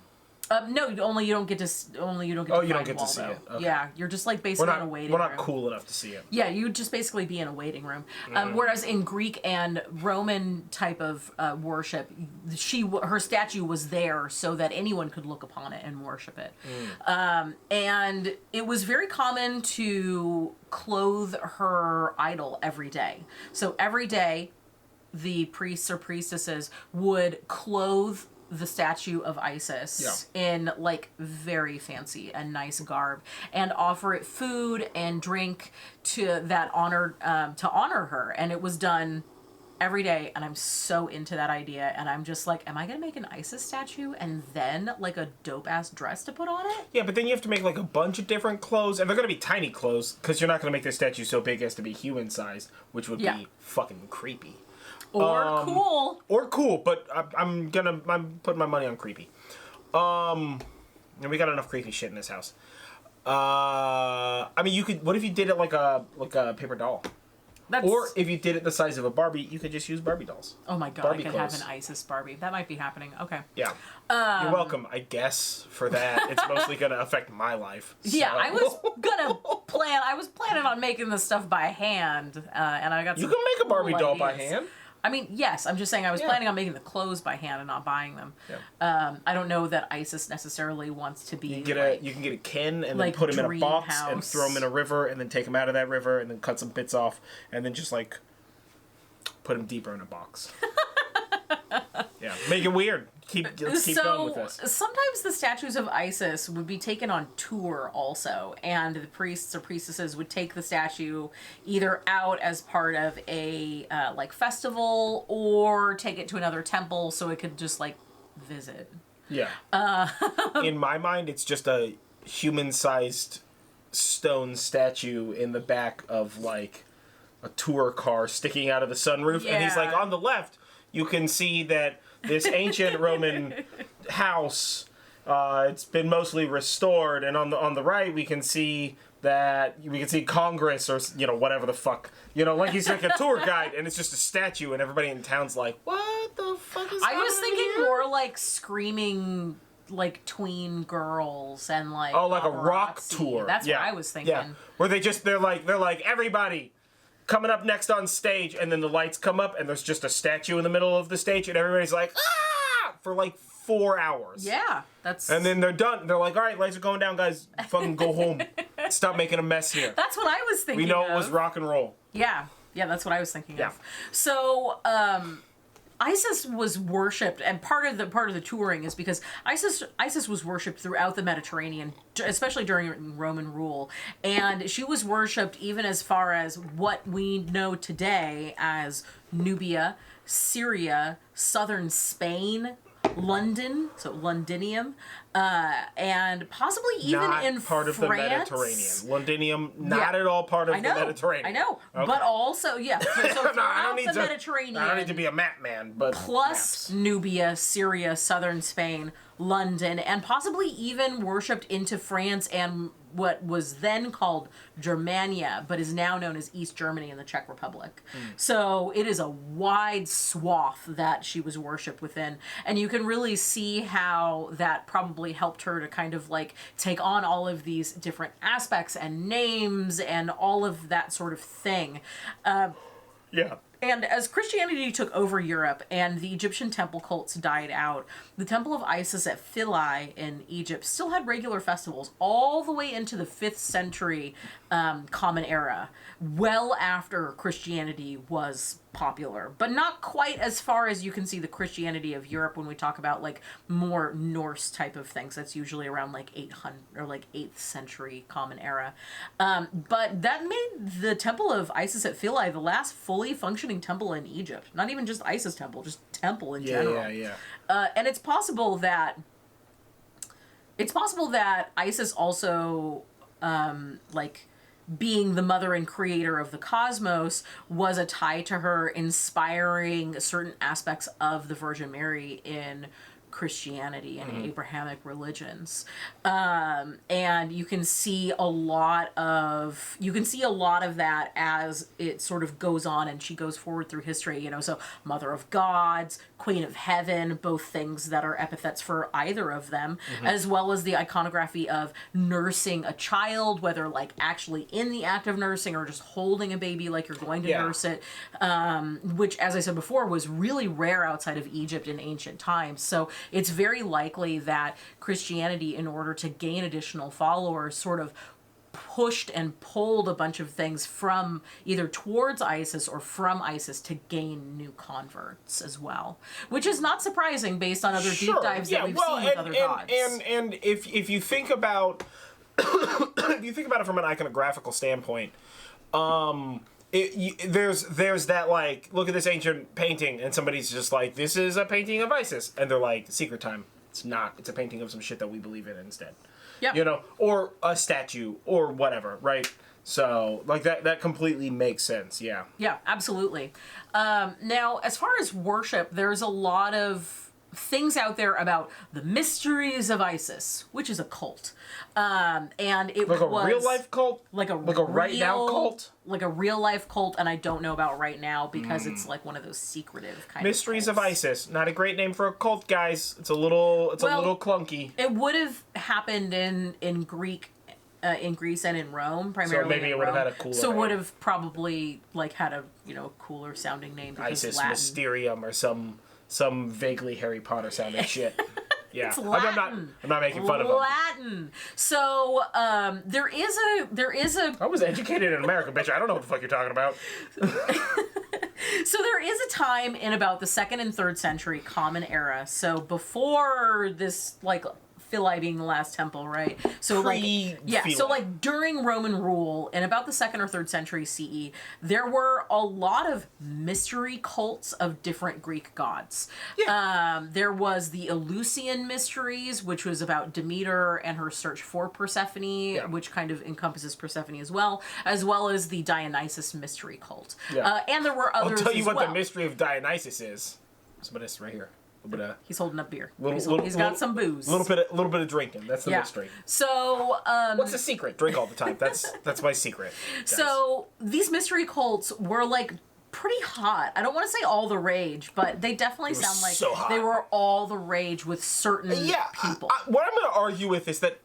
No, you don't get to see it. You don't get to see it. Okay. Yeah, you're just like basically in a waiting room. We're not cool enough to see it. Yeah, you would just basically be in a waiting room. Whereas in Greek and Roman type of worship, her statue was there so that anyone could look upon it and worship it. And it was very common to clothe her idol every day. So every day, the priests or priestesses would clothe the statue of Isis in like very fancy and nice garb and offer it food and drink to honor her. And it was done every day, and I'm so into that idea, and I'm just like, am I gonna make an Isis statue and then like a dope ass dress to put on it? Yeah, but then you have to make like a bunch of different clothes, and they're gonna be tiny clothes because you're not gonna make the statue so big as to be human sized, which would be fucking creepy. Or cool, but I'm putting my money on creepy. And we got enough creepy shit in this house. I mean, you could. What if you did it like a paper doll? Or if you did it the size of a Barbie, you could just use Barbie dolls. Oh my god, Barbie I could clothes. Have an Isis Barbie. That might be happening. Okay. Yeah. You're welcome, I guess, for that. It's mostly gonna affect my life. So. Yeah, I was planning on making this stuff by hand, and I got. You can make a Barbie doll by hand. I mean, yes, I'm just saying I was planning on making the clothes by hand and not buying them. Yeah. I don't know that Isis necessarily wants to be. You can get a Ken and then put him in a box and throw him in a river and then take him out of that river and then cut some bits off and then just like put him deeper in a box. Yeah, make it weird. Let's keep going with this. Sometimes the statues of Isis would be taken on tour also, and the priests or priestesses would take the statue either out as part of a like festival or take it to another temple so it could just like visit. Yeah. In my mind, it's just a human-sized stone statue in the back of like a tour car sticking out of the sunroof, and he's like, on the left, you can see that this ancient Roman house, it's been mostly restored, and on the right we can see Congress or whatever the fuck, like he's like a tour guide, and it's just a statue, and everybody in town's like, what the fuck is? I was thinking more like screaming like tween girls and like like a rock tour. That's what I was thinking. Yeah, where they're like everybody. Coming up next on stage, and then the lights come up, and there's just a statue in the middle of the stage, and everybody's like, ah! For like 4 hours. Yeah, that's... And then they're done. They're like, all right, lights are going down, guys. Fucking go home. Stop making a mess here. That's what I was thinking We know it was rock and roll. Yeah, that's what I was thinking of. So, Isis was worshipped, and part of the touring is because Isis was worshipped throughout the Mediterranean, especially during Roman rule, and she was worshipped even as far as what we know today as Nubia, Syria, southern Spain, London, so Londinium, and possibly even not in part France. Of the Mediterranean. Londinium, not at all part of the Mediterranean. I know, okay. But also, so throughout the Mediterranean. I don't need to be a map man, but plus maps. Nubia, Syria, southern Spain, London, and possibly even worshipped into France and what was then called Germania, but is now known as East Germany and the Czech Republic. So it is a wide swath that she was worshipped within. And you can really see how that probably helped her to kind of like take on all of these different aspects and names and all of that sort of thing. Yeah. And as Christianity took over Europe and the Egyptian temple cults died out, the Temple of Isis at Philae in Egypt still had regular festivals all the way into the 5th century Common Era, well after Christianity was popular, but not quite as far as you can see the Christianity of Europe when we talk about like more Norse type of things. That's usually around like 800 or like 8th century Common Era. But that made the Temple of Isis at Philae the last fully functioning temple in Egypt. Not even just Isis temple, just temple in general. Yeah. And it's possible that Isis also like being the mother and creator of the cosmos was a tie to her inspiring certain aspects of the Virgin Mary in Christianity and Abrahamic religions. And you can see a lot of that as it sort of goes on and she goes forward through history, you know, so Mother of Gods, Queen of Heaven, both things that are epithets for either of them, as well as the iconography of nursing a child, whether like actually in the act of nursing or just holding a baby like you're going to nurse it, which, as I said before, was really rare outside of Egypt in ancient times. So it's very likely that Christianity, in order to gain additional followers, sort of pushed and pulled a bunch of things from either towards Isis or from Isis to gain new converts as well, which is not surprising based on other deep dives that we've seen with other gods. And if you think about if you think about it from an iconographical standpoint, there's that, like, look at this ancient painting, and somebody's just like, this is a painting of Isis, and they're like, secret time. It's not. It's a painting of some shit that we believe in instead. Yeah. You know, or a statue, or whatever, right? So, like, that completely makes sense, yeah. Yeah, absolutely. Now, as far as worship, there's a lot of things out there about the mysteries of Isis, which is a cult. And it like was... a real-life cult? Like a right-now cult? Like a real-life cult, and I don't know about right now because it's like one of those secretive kind Mysteries of of Isis. Not a great name for a cult, guys. It's a little clunky. It would have happened in Greece and in Rome, primarily. So maybe it would have had a cooler name. Would have probably like had a cooler sounding name because Isis Latin. Mysterium or some vaguely Harry Potter sounding shit. Yeah, it's Latin. I'm not making fun of them. Latin. So there is a. I was educated in America, bitch. I don't know what the fuck you're talking about. So there is a time in about the 2nd and 3rd century Common Era. So before this, like, Philae being the last temple, right? So so like during Roman rule in about the 2nd or 3rd century CE, there were a lot of mystery cults of different Greek gods. Yeah. There was the Eleusinian mysteries, which was about Demeter and her search for Persephone, which kind of encompasses Persephone as well as the Dionysus mystery cult. Yeah. And there were others. I'll tell you what the mystery of Dionysus is. Somebody's right here. He's holding up beer. He's got some booze. A little bit of drinking. That's the mystery. So, what's the secret? Drink all the time. That's my secret. Guys. So these mystery cults were like pretty hot. I don't want to say all the rage, but they definitely sound like so they were all the rage with certain people. What I'm going to argue with is that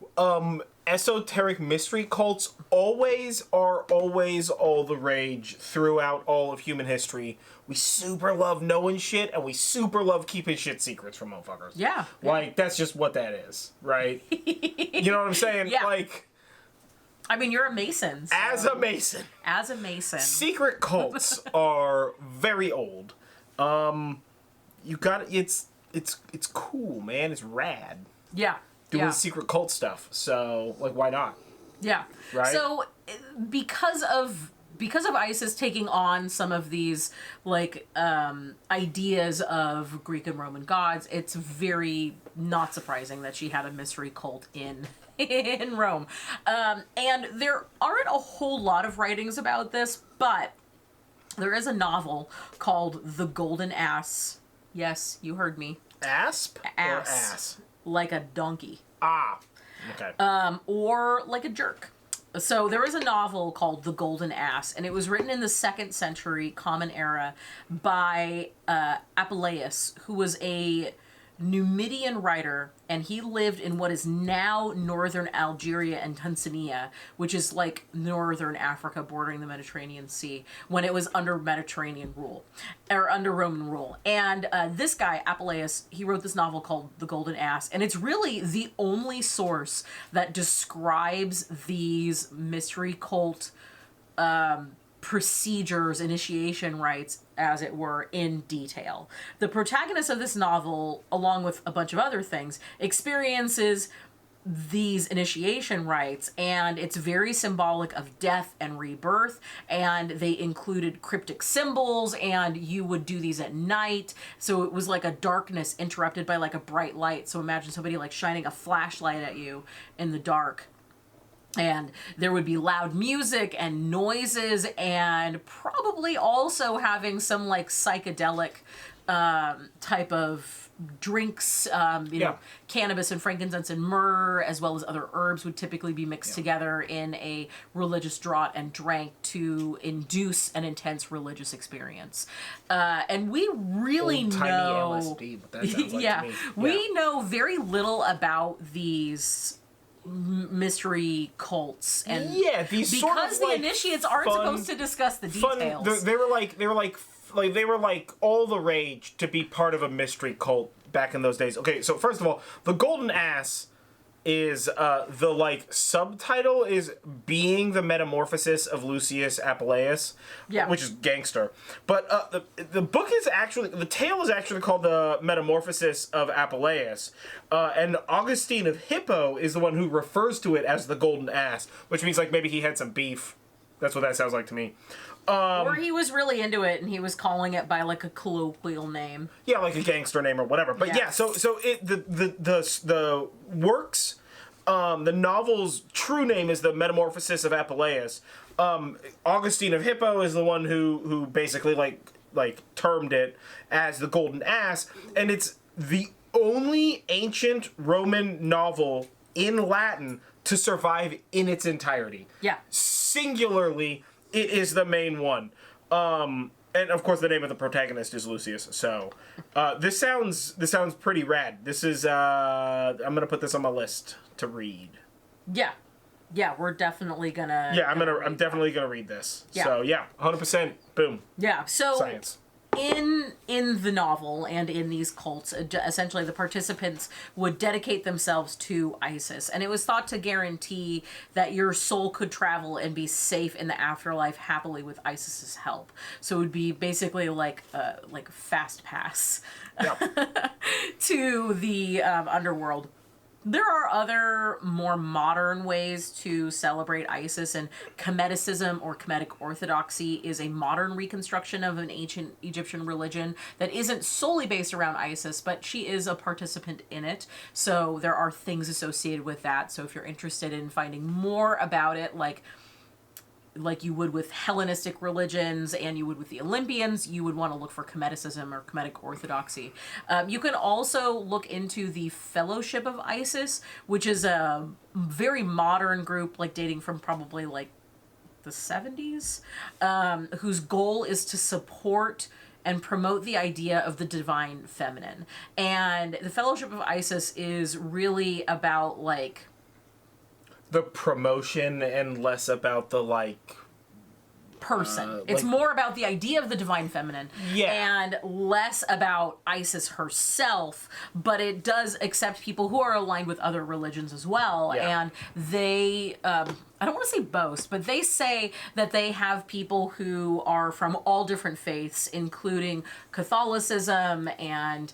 esoteric mystery cults always all the rage throughout all of human history. We super love knowing shit, and we super love keeping shit secrets from motherfuckers. Yeah. Like, that's just what that is, right? You know what I'm saying? Yeah. Like... I mean, you're a Mason. So. As a Mason. Secret cults are very old. You got it's cool, man. It's rad. Yeah. Doing secret cult stuff. So, like, why not? Yeah. Right? So, because of Isis taking on some of these, like, ideas of Greek and Roman gods, it's very not surprising that she had a mystery cult in Rome. And there aren't a whole lot of writings about this, but there is a novel called The Golden Ass. Yes, you heard me. Asp? Or ass? Like a donkey. Ah. Okay. Or like a jerk. So there is a novel called The Golden Ass, and it was written in the 2nd century Common Era by Apuleius, who was a Numidian writer, and he lived in what is now northern Algeria and Tanzania, which is like northern Africa bordering the Mediterranean Sea, when it was under Mediterranean rule, or under Roman rule. And this guy, Apuleius, he wrote this novel called The Golden Ass, and it's really the only source that describes these mystery cult procedures, initiation rites, as it were, in detail. The protagonist of this novel, along with a bunch of other things, experiences these initiation rites, and it's very symbolic of death and rebirth, and they included cryptic symbols, and you would do these at night, so it was like a darkness interrupted by like a bright light. So imagine somebody like shining a flashlight at you in the dark. And there would be loud music and noises, and probably also having some like psychedelic type of drinks, you know, cannabis and frankincense and myrrh, as well as other herbs, would typically be mixed together in a religious draught and drank to induce an intense religious experience. And we really know... LSD, what that sounds like to me. We know very little about these mystery cults, and these because sort of, the like, initiates aren't supposed to discuss the details. They were like all the rage to be part of a mystery cult back in those days. Okay, so first of all, The Golden Ass is the like subtitle is Being the Metamorphosis of Lucius Apuleius, which is gangster. But the book is actually, the tale is actually called The Metamorphosis of Apuleius, and Augustine of Hippo is the one who refers to it as the Golden Ass, which means like maybe he had some beef. That's what that sounds like to me. Or he was really into it and he was calling it by like a colloquial name. Yeah, like a gangster name or whatever. But so it the works, the novel's true name is The Metamorphosis of Apuleius. Augustine of Hippo is the one who basically like termed it as the Golden Ass, and it's the only ancient Roman novel in Latin to survive in its entirety. Yeah. Singularly, it is the main one. And of course the name of the protagonist is Lucius. So this sounds pretty rad. This is I'm gonna put this on my list to read. Yeah, we're definitely gonna I'm definitely gonna read this. Yeah. So 100% boom. Yeah. So science. In the novel and in these cults, essentially the participants would dedicate themselves to Isis, and it was thought to guarantee that your soul could travel and be safe in the afterlife happily with Isis's help. So it would be basically like a fast pass to the underworld. There are other more modern ways to celebrate Isis, and Chemeticism or Kemetic orthodoxy is a modern reconstruction of an ancient Egyptian religion that isn't solely based around Isis, but she is a participant in it. So there are things associated with that. So if you're interested in finding more about it, like you would with Hellenistic religions and you would with the Olympians, you would want to look for Chemeticism or Kemetic orthodoxy. You can also look into the Fellowship of Isis, which is a very modern group, like dating from probably like the 70s, whose goal is to support and promote the idea of the divine feminine. And the Fellowship of Isis is really about like the promotion and less about the like person. It's more about the idea of the divine feminine and less about Isis herself, but it does accept people who are aligned with other religions as well. And they I don't want to say boast, but they say that they have people who are from all different faiths, including Catholicism and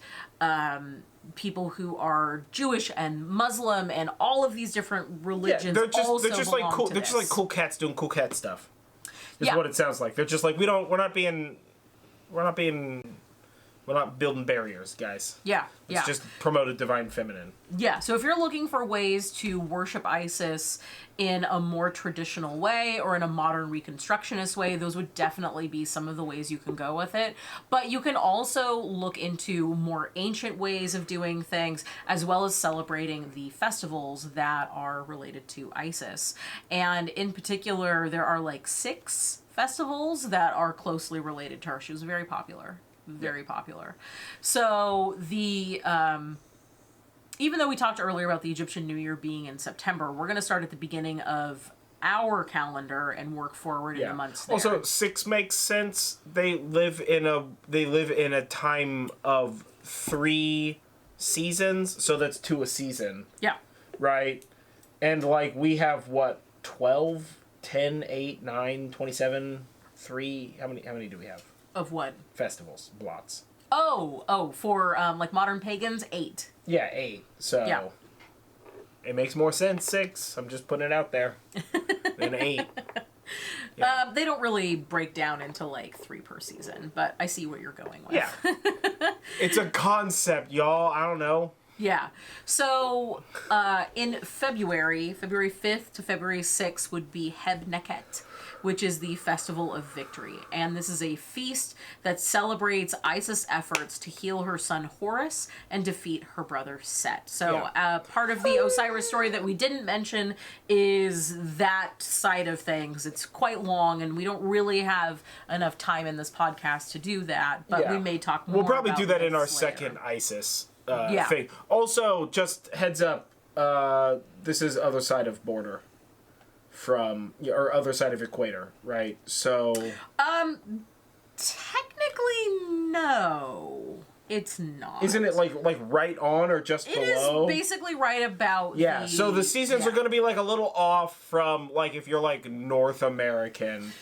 people who are Jewish and Muslim and all of these different religions. They're just like cool cats doing cool cat stuff. Is what it sounds like. They're just like we're not being We're not building barriers, guys. Yeah, It's just promote a divine feminine. Yeah, so if you're looking for ways to worship Isis in a more traditional way or in a modern reconstructionist way, those would definitely be some of the ways you can go with it. But you can also look into more ancient ways of doing things, as well as celebrating the festivals that are related to Isis. And in particular, there are like 6 festivals that are closely related to her. She was very popular. Very popular. So the even though we talked earlier about the Egyptian New Year being in September, we're going to start at the beginning of our calendar and work forward in the months there. Also, 6 makes sense. They live in a time of 3 seasons, so that's 2 a season. Yeah. Right? And like we have what, 12, 10, 8, 9, 27, 3, how many do we have? Of what? Festivals, blots. Oh, for like modern pagans, 8. Yeah, 8. So it makes more sense 6. I'm just putting it out there. Than 8. Yeah. They don't really break down into like 3 per season, but I see what you're going with. Yeah. It's a concept, y'all. I don't know. Yeah. So in February 5th to February 6th would be Hebnecket, which is the Festival of Victory. And this is a feast that celebrates Isis' efforts to heal her son Horus and defeat her brother Set. So part of the Osiris story that we didn't mention is that side of things. It's quite long, and we don't really have enough time in this podcast to do that, but we may talk more. We'll probably about do that in our later. second Isis thing. Also, just heads up, this is other side of border. Or other side of equator, right? So technically no, it's not. Isn't it like right on or just below? It is basically right about so the seasons are going to be like a little off from like if you're like North American.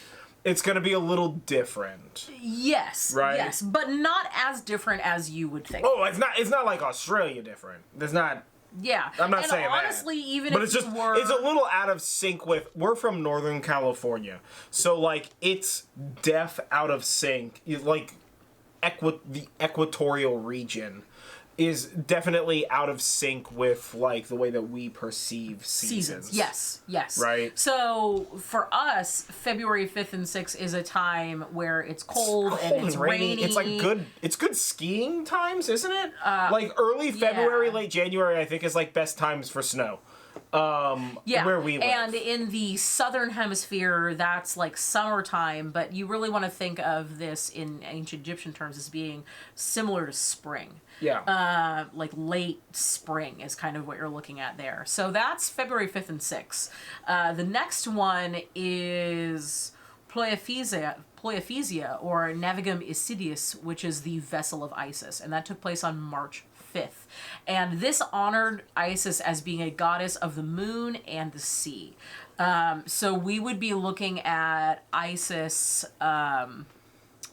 It's going to be a little different. Yes. Right? Yes, but not as different as you would think. Oh, it's not like Australia different. There's not. Yeah. I'm not saying honestly, that. Even but if it's a little out of sync with. We're from Northern California, so like it's deaf out of sync. Like the equatorial region is definitely out of sync with like the way that we perceive seasons. Yes. Right. So for us, February 5th and 6th is a time where it's cold and it's rainy. It's like good. It's good skiing times, isn't it? Like early February, late January, I think is like best times for snow. Where we live. And in the southern hemisphere, that's like summertime, but you really want to think of this in ancient Egyptian terms as being similar to spring. Yeah. Like late spring is kind of what you're looking at there. So that's February 5th and 6th. The next one is Ploiaphesia, or Navigum Isidius, which is the vessel of Isis, and that took place on March 5th. And this honored Isis as being a goddess of the moon and the sea. So we would be looking at Isis,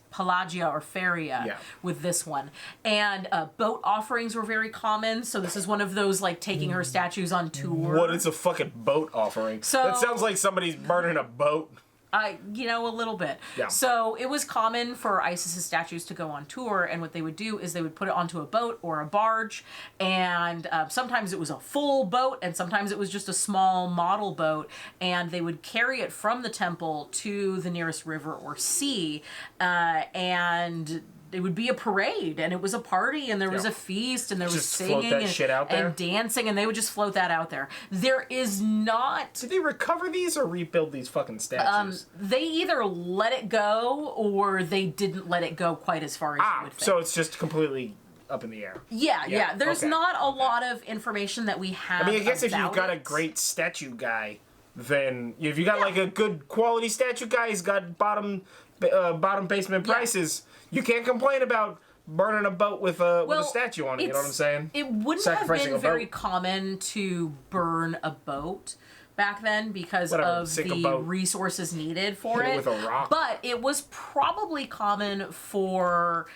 Pelagia or Feria with this one. And boat offerings were very common. So this is one of those like taking her statues on tour. What is a fucking boat offering? So, that sounds like somebody's burning a boat. A little bit. Yeah. So it was common for Isis's statues to go on tour, and what they would do is they would put it onto a boat or a barge, and sometimes it was a full boat, and sometimes it was just a small model boat, and they would carry it from the temple to the nearest river or sea, and it would be a parade, and it was a party, and there was a feast, and there was just singing and dancing, and they would just float that out there. There is not... Did they recover these or rebuild these fucking statues? They either let it go, or they didn't let it go quite as far as you would think. So it's just completely up in the air. Yeah. There's not a lot of information that we have. I mean, I guess if you've got it. a great statue guy, then if you got like a good quality statue guy, he's got bottom basement prices. You can't complain about burning a boat with a statue on it. You know what I'm saying? It wouldn't have been very common to burn a boat back then because of the resources needed for it. With a rock. But it was probably common for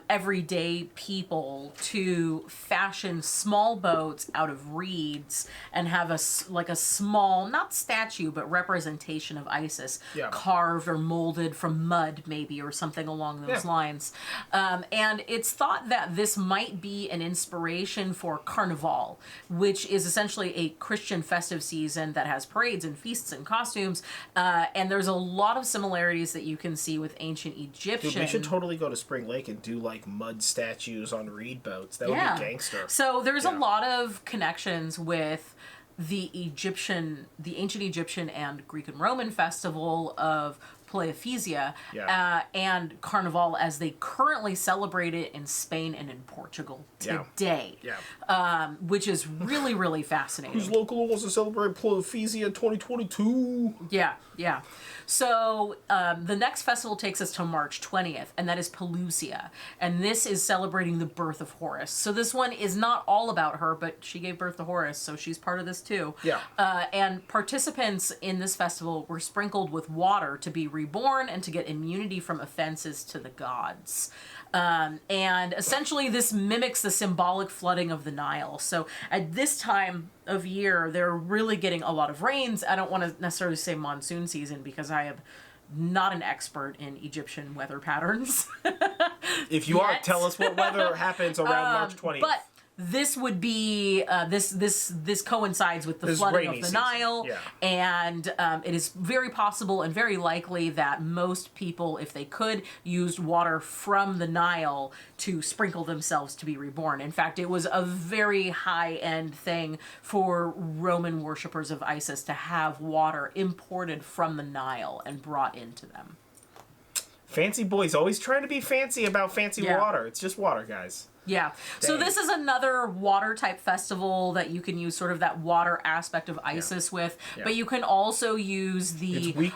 everyday people to fashion small boats out of reeds and have a small, not statue, but representation of Isis carved or molded from mud, maybe, or something along those lines. And it's thought that this might be an inspiration for Carnival, which is essentially a Christian festive season that has parades and feasts and costumes. And there's a lot of similarities that you can see with ancient Egyptian. Dude, we should totally go to Spring Lake and do like mud statues on reed boats. That would be gangster. So there's a lot of connections with the ancient Egyptian and Greek and Roman festival of Pleiophysia and Carnival as they currently celebrate it in Spain and in Portugal today, which is really, really fascinating. Who's local wants to celebrate Pleiophysia 2022? Yeah. So the next festival takes us to March 20th, and that is Pelusia. And this is celebrating the birth of Horus. So this one is not all about her, but she gave birth to Horus, so she's part of this too. Yeah. And participants in this festival were sprinkled with water to be reborn and to get immunity from offenses to the gods. And essentially this mimics the symbolic flooding of the Nile. So at this time of year, they're really getting a lot of rains. I don't want to necessarily say monsoon season because I am not an expert in Egyptian weather patterns. If you are, tell us what weather happens around March 20th. But this would be this coincides with the flooding of the Nile, and it is very possible and very likely that most people, if they could, used water from the Nile to sprinkle themselves to be reborn. In fact, it was a very high-end thing for Roman worshippers of Isis to have water imported from the Nile and brought into them. Fancy boys always trying to be fancy about fancy water. It's just water, guys. Yeah. Dang. So this is another water type festival that you can use sort of that water aspect of Isis with, but you can also use the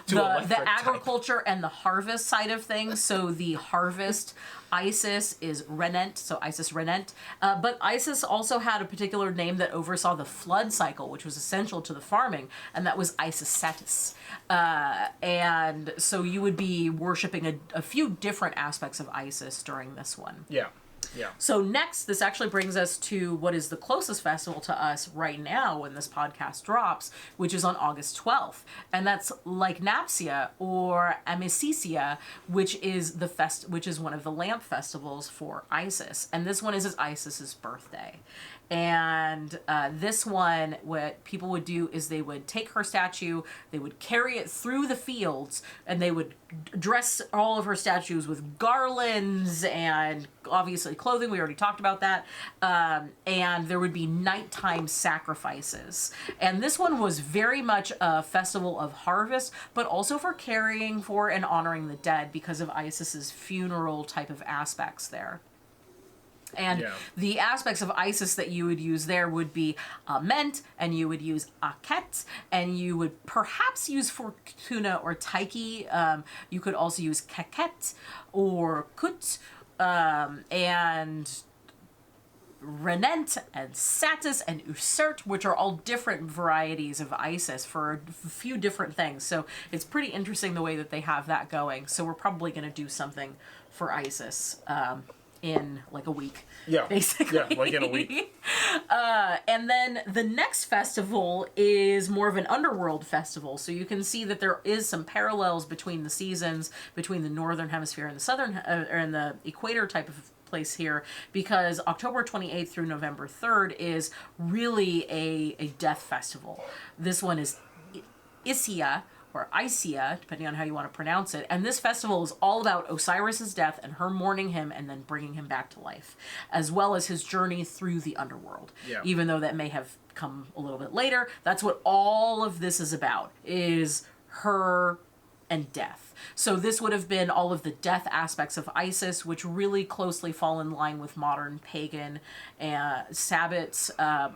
agriculture and the harvest side of things. So the harvest Isis is Renent, so Isis Renent. But Isis also had a particular name that oversaw the flood cycle, which was essential to the farming, and that was Isis Satis. And so you would be worshiping a few different aspects of Isis during this one. Yeah. So next, this actually brings us to what is the closest festival to us right now when this podcast drops, which is on August 12th. And that's Lychnapsia or Amicitia, which is one of the lamp festivals for Isis. And this one is Isis's birthday. And this one, what people would do is they would take her statue, they would carry it through the fields, and they would dress all of her statues with garlands and obviously clothing. We already talked about that. And there would be nighttime sacrifices. And this one was very much a festival of harvest, but also for caring for and honoring the dead because of Isis's funeral type of aspects there. And the aspects of Isis that you would use there would be Ament, and you would use Akhet, and you would perhaps use Fortuna or Tyche. You could also use Keket or Kut, and Renent and Satis and Usert, which are all different varieties of Isis for a few different things. So it's pretty interesting the way that they have that going. So we're probably going to do something for Isis in like a week, basically. Yeah, like in a week. And then the next festival is more of an underworld festival. So you can see that there is some parallels between the seasons, between the northern hemisphere and the southern, or in the equator type of place here, because October 28th through November 3rd is really a death festival. This one is Isia, or Isia, depending on how you want to pronounce it. And this festival is all about Osiris's death and her mourning him and then bringing him back to life, as well as his journey through the underworld. Yeah. Even though that may have come a little bit later, that's what all of this is about, is her and death. So this would have been all of the death aspects of Isis, which really closely fall in line with modern pagan sabbats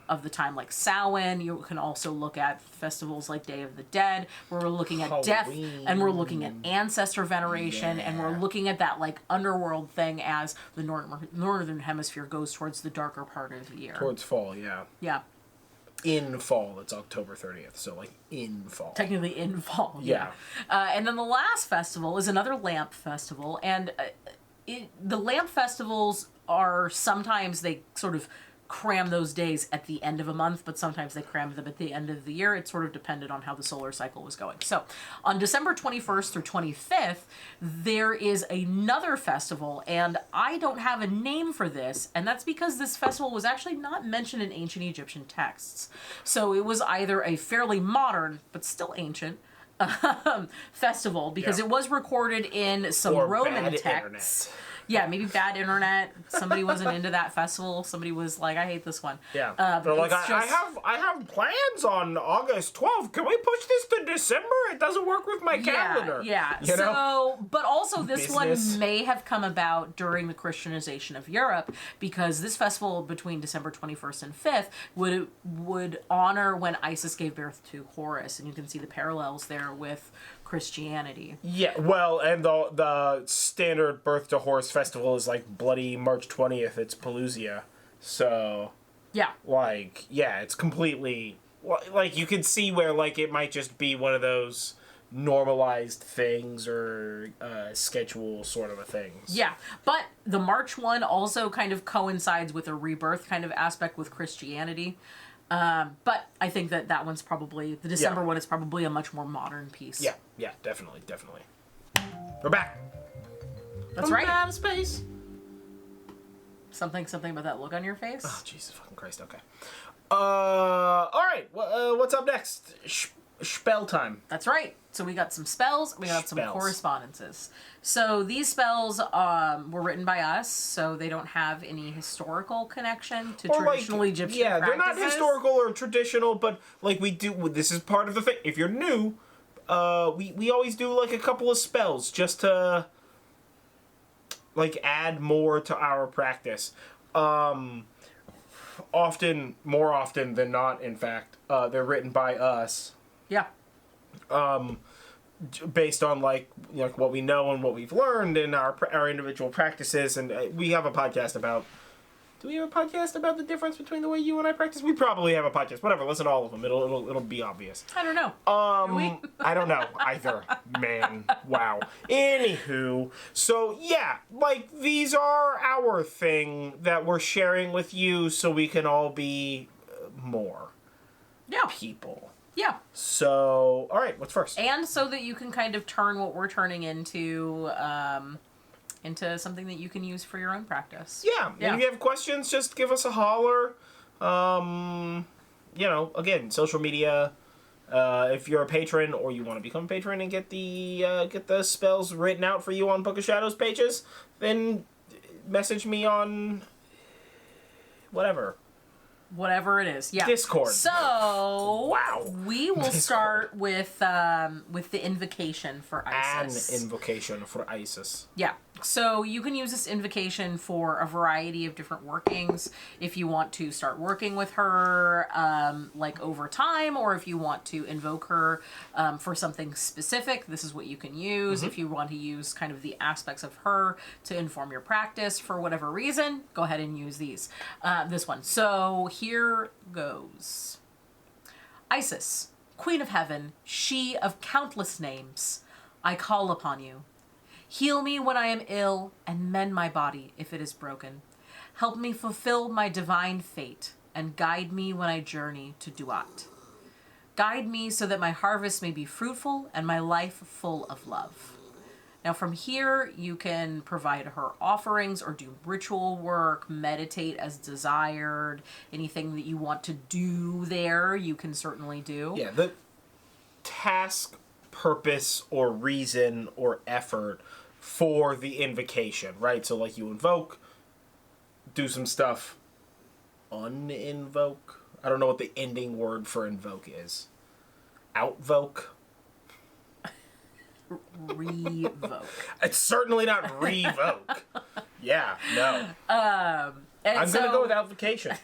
of the time, like Samhain. You can also look at festivals like Day of the Dead, where we're looking at Halloween. Death, and we're looking at ancestor veneration, and we're looking at that like underworld thing as the northern hemisphere goes towards the darker part of the year. Towards fall, yeah. Yeah. In fall, it's October 30th, so like in fall. Technically in fall, yeah. And then the last festival is another lamp festival, and the lamp festivals are sometimes they sort of cram those days at the end of a month, but sometimes they cram them at the end of the year. It sort of depended on how the solar cycle was going. So on December 21st through 25th, there is another festival, and I don't have a name for this, and that's because this festival was actually not mentioned in ancient Egyptian texts. So it was either a fairly modern, but still ancient, festival, because it was recorded in some Roman texts. Internet. Yeah, maybe bad internet. Somebody wasn't into that festival. Somebody was like, I hate this one. Yeah. They're like, I have plans on August 12th. Can we push this to December? It doesn't work with my calendar. Yeah. But also this one may have come about during the Christianization of Europe, because this festival between December 21st and 5th would honor when Isis gave birth to Horus. And you can see the parallels there with Christianity. Yeah, well, and the standard birth to Horus festival is like bloody March 20th. It's Pelusia. So, yeah. Like, yeah, it's completely, like, you can see where, like, it might just be one of those normalized things or schedule sort of a things. Yeah, but the March one also kind of coincides with a rebirth kind of aspect with Christianity. But I think that one's probably, the December one is probably a much more modern piece. Yeah, definitely. We're back. That's right. Out of space. Something about that look on your face? Oh, Jesus fucking Christ, okay. Alright, what's up next? Spell time. That's right. So we got some spells, we got some correspondences. So these spells were written by us, so they don't have any historical connection to traditional Egyptian practices. They're not historical or traditional, but like we do, this is part of the thing. If you're new, we always do like a couple of spells just to like add more to our practice. More often than not, in fact, they're written by us. Yeah. Based on like what we know and what we've learned in our individual practices, and we have a podcast about. Do we have a podcast about the difference between the way you and I practice? We probably have a podcast. Whatever. Listen to all of them. It'll be obvious. I don't know. I don't know either. Man, wow. Anywho, so yeah, like these are our thing that we're sharing with you, so we can all be more. Yeah. People. Yeah. So, all right, what's first? And so that you can kind of turn what we're turning into something that you can use for your own practice. Yeah. And if you have questions, just give us a holler. Again, social media. If you're a patron or you want to become a patron and get the spells written out for you on Book of Shadows pages, then message me on whatever it is. Yeah. Discord. So wow. We will start with the invocation for Isis. An invocation for Isis. Yeah. So you can use this invocation for a variety of different workings. If you want to start working with her like over time, or if you want to invoke her for something specific, this is what you can use. Mm-hmm. If you want to use kind of the aspects of her to inform your practice for whatever reason, go ahead and use this one. So here goes. Isis, Queen of Heaven, she of countless names, I call upon you. Heal me when I am ill, and mend my body if it is broken. Help me fulfill my divine fate, and guide me when I journey to Duat. Guide me so that my harvest may be fruitful, and my life full of love. Now from here, you can provide her offerings, or do ritual work, meditate as desired. Anything that you want to do there, you can certainly do. Yeah, the task, purpose, or reason, or effort for the invocation, right? So like you invoke, do some stuff, uninvoke. I don't know what the ending word for invoke is. Outvoke? Revoke. It's certainly not revoke. Yeah, no. I'm going to go with outvocation.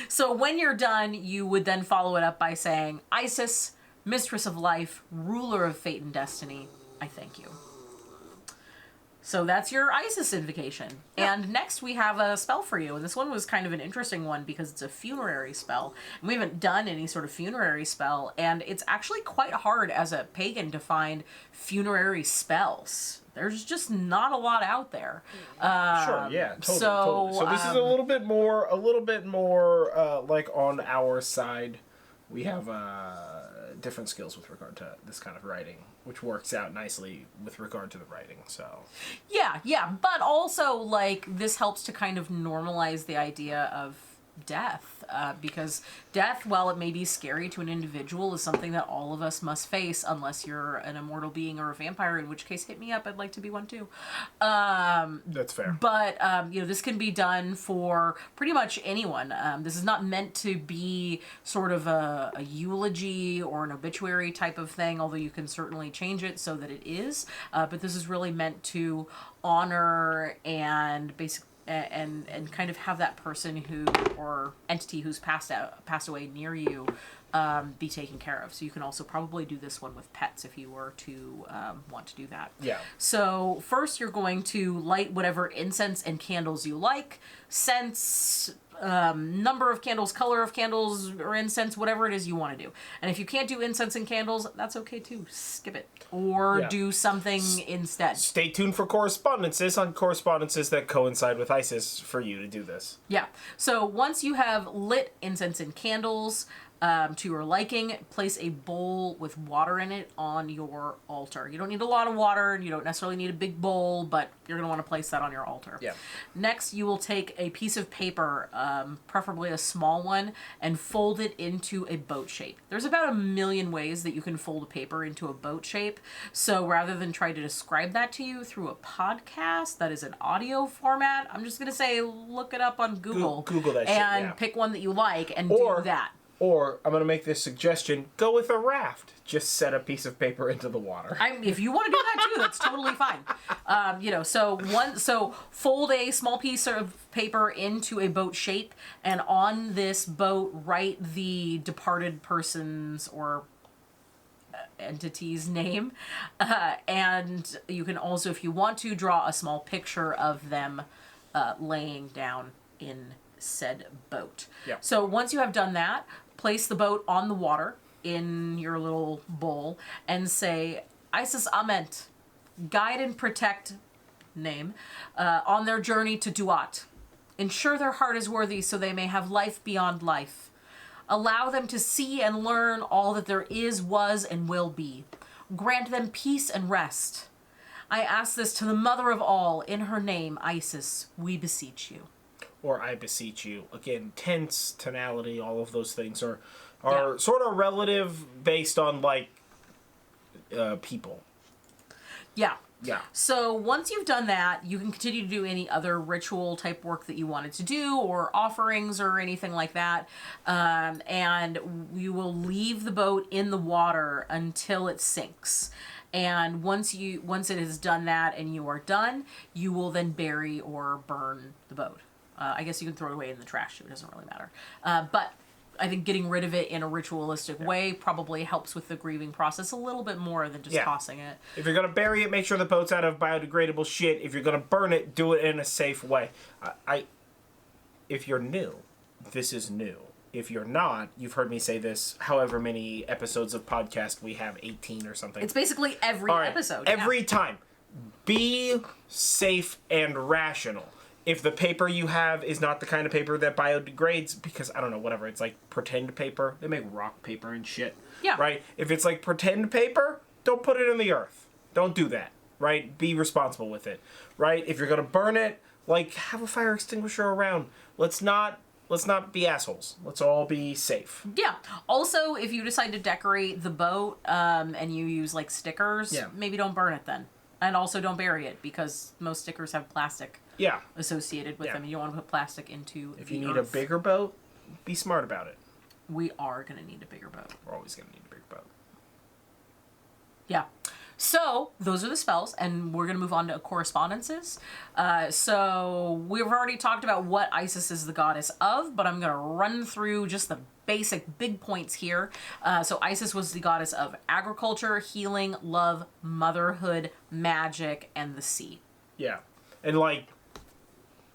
So when you're done, you would then follow it up by saying, Isis, mistress of life, ruler of fate and destiny, I thank you. So that's your Isis invocation. Yeah. And next we have a spell for you. And this one was kind of an interesting one because it's a funerary spell. And we haven't done any sort of funerary spell. And it's actually quite hard as a pagan to find funerary spells. There's just not a lot out there. Sure, yeah, totally. So this is a little bit more, like on our side. We have different skills with regard to this kind of writing, which works out nicely with regard to the writing, so. Yeah, but also, like, this helps to kind of normalize the idea of death, because death, while it may be scary to an individual, is something that all of us must face, unless you're an immortal being or a vampire, in which case, hit me up, I'd like to be one too. That's fair. But, this can be done for pretty much anyone. This is not meant to be sort of a eulogy or an obituary type of thing, although you can certainly change it so that it is, but this is really meant to honor and basically and kind of have that person who or entity who's passed away near you be taken care of. So you can also probably do this one with pets if you were to want to do that. Yeah. So first you're going to light whatever incense and candles you like, scents, number of candles, color of candles, or incense, whatever it is you want to do. And if you can't do incense and candles, that's okay too. Skip it. Or do something instead. Stay tuned for correspondences that coincide with Isis for you to do this. Yeah. So once you have lit incense and candles, to your liking, place a bowl with water in it on your altar. You don't need a lot of water, and you don't necessarily need a big bowl, but you're going to want to place that on your altar. Yeah. Next, you will take a piece of paper, preferably a small one, and fold it into a boat shape. There's about 1 million ways that you can fold a paper into a boat shape, so rather than try to describe that to you through a podcast that is an audio format, I'm just going to say look it up on Google. Google that shit, and pick one that you like and do that. Or, I'm going to make this suggestion, go with a raft. Just set a piece of paper into the water. If you want to do that too, that's totally fine. So fold a small piece of paper into a boat shape, and on this boat, write the departed person's or entity's name. And you can also, if you want to, draw a small picture of them laying down in said boat. Yeah. So once you have done that, place the boat on the water in your little bowl and say, Isis Ament, guide and protect, name, on their journey to Duat. Ensure their heart is worthy so they may have life beyond life. Allow them to see and learn all that there is, was, and will be. Grant them peace and rest. I ask this to the mother of all, in her name, Isis, we beseech you. Or I beseech you. Again, tense, tonality, all of those things are sort of relative based on, like, people. Yeah. Yeah. So once you've done that, you can continue to do any other ritual type work that you wanted to do, or offerings or anything like that. And you will leave the boat in the water until it sinks. And once it has done that and you are done, you will then bury or burn the boat. I guess you can throw it away in the trash too. It doesn't really matter. But I think getting rid of it in a ritualistic way probably helps with the grieving process a little bit more than just tossing it. If you're going to bury it, make sure the boat's out of biodegradable shit. If you're going to burn it, do it in a safe way. If you're new, this is new. If you're not, you've heard me say this however many episodes of podcast we have, 18 or something. It's basically every episode. Every time. Be safe and rational. If the paper you have is not the kind of paper that biodegrades, because, I don't know, whatever, it's like pretend paper. They make rock paper and shit. Yeah. Right? If it's like pretend paper, don't put it in the earth. Don't do that. Right? Be responsible with it. Right? If you're going to burn it, like, have a fire extinguisher around. Let's not be assholes. Let's all be safe. Yeah. Also, if you decide to decorate the boat and you use, like, stickers, maybe don't burn it then. And also don't bury it, because most stickers have plastic associated with them. And you don't want to put plastic into If you need a bigger boat, be smart about it. We are going to need a bigger boat. We're always going to need a bigger boat. Yeah. So, those are the spells, and we're going to move on to correspondences. So, we've already talked about what Isis is the goddess of, but I'm going to run through just the basic big points here. So, Isis was the goddess of agriculture, healing, love, motherhood, magic, and the sea. Yeah. And like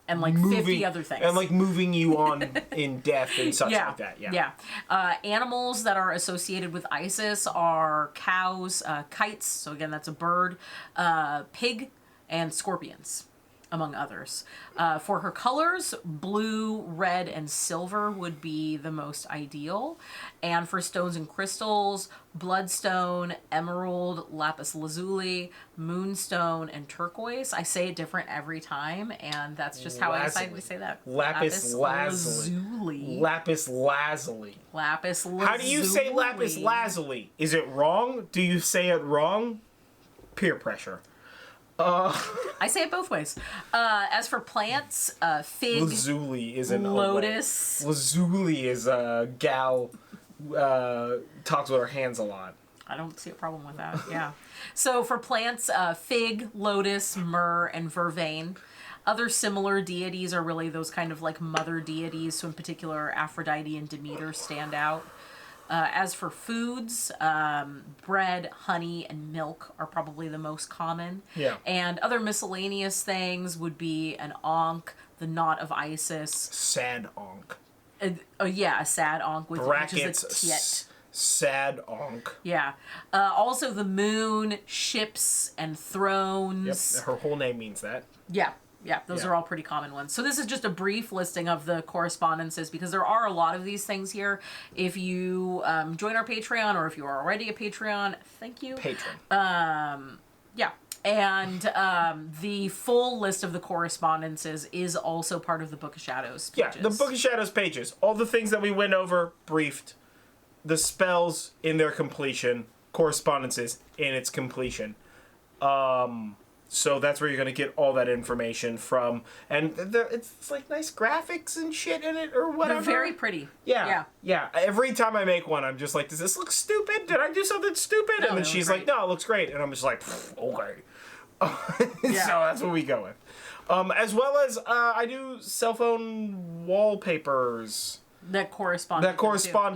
50 other things. And like moving you on in death and such like that. Yeah. Animals that are associated with Isis are cows, kites, so again that's a bird, pig, and scorpions, among others. For her colors, blue, red, and silver would be the most ideal. And for stones and crystals, bloodstone, emerald, lapis lazuli, moonstone, and turquoise. I say it different every time, and that's just how I decided to say that. Lapis lazuli. Lapis lazuli. Lapis lazuli. How do you say lapis lazuli? Is it wrong? Do you say it wrong? Peer pressure. I say it both ways. As for plants, fig, lazuli isn't lotus. Lazuli is a gal talks with her hands a lot. I don't see a problem with that. Yeah. So for plants, fig, lotus, myrrh, and vervain. Other similar deities are really those kind of like mother deities. So in particular, Aphrodite and Demeter stand out. As for foods, bread, honey, and milk are probably the most common. Yeah. And other miscellaneous things would be an ankh, the knot of Isis. Sad ankh. A sad ankh with brackets. Which is a tiet. Sad ankh. Yeah. Also the moon, ships, and thrones. Yep. Her whole name means that. Yeah. Yeah, those are all pretty common ones. So this is just a brief listing of the correspondences because there are a lot of these things here. If you join our Patreon or if you are already a Patreon, thank you. Patron. Yeah. And the full list of the correspondences is also part of the Book of Shadows pages. Yeah, the Book of Shadows pages. All the things that we went over, briefed. The spells in their completion. Correspondences in its completion. So that's where you're going to get all that information from. And it's like nice graphics and shit in it or whatever. They're very pretty. Yeah. Every time I make one, I'm just like, does this look stupid? Did I do something stupid? No, and then she's like, no, it looks great. And I'm just like, okay. So that's what we go with. As well as I do cell phone wallpapers. That correspond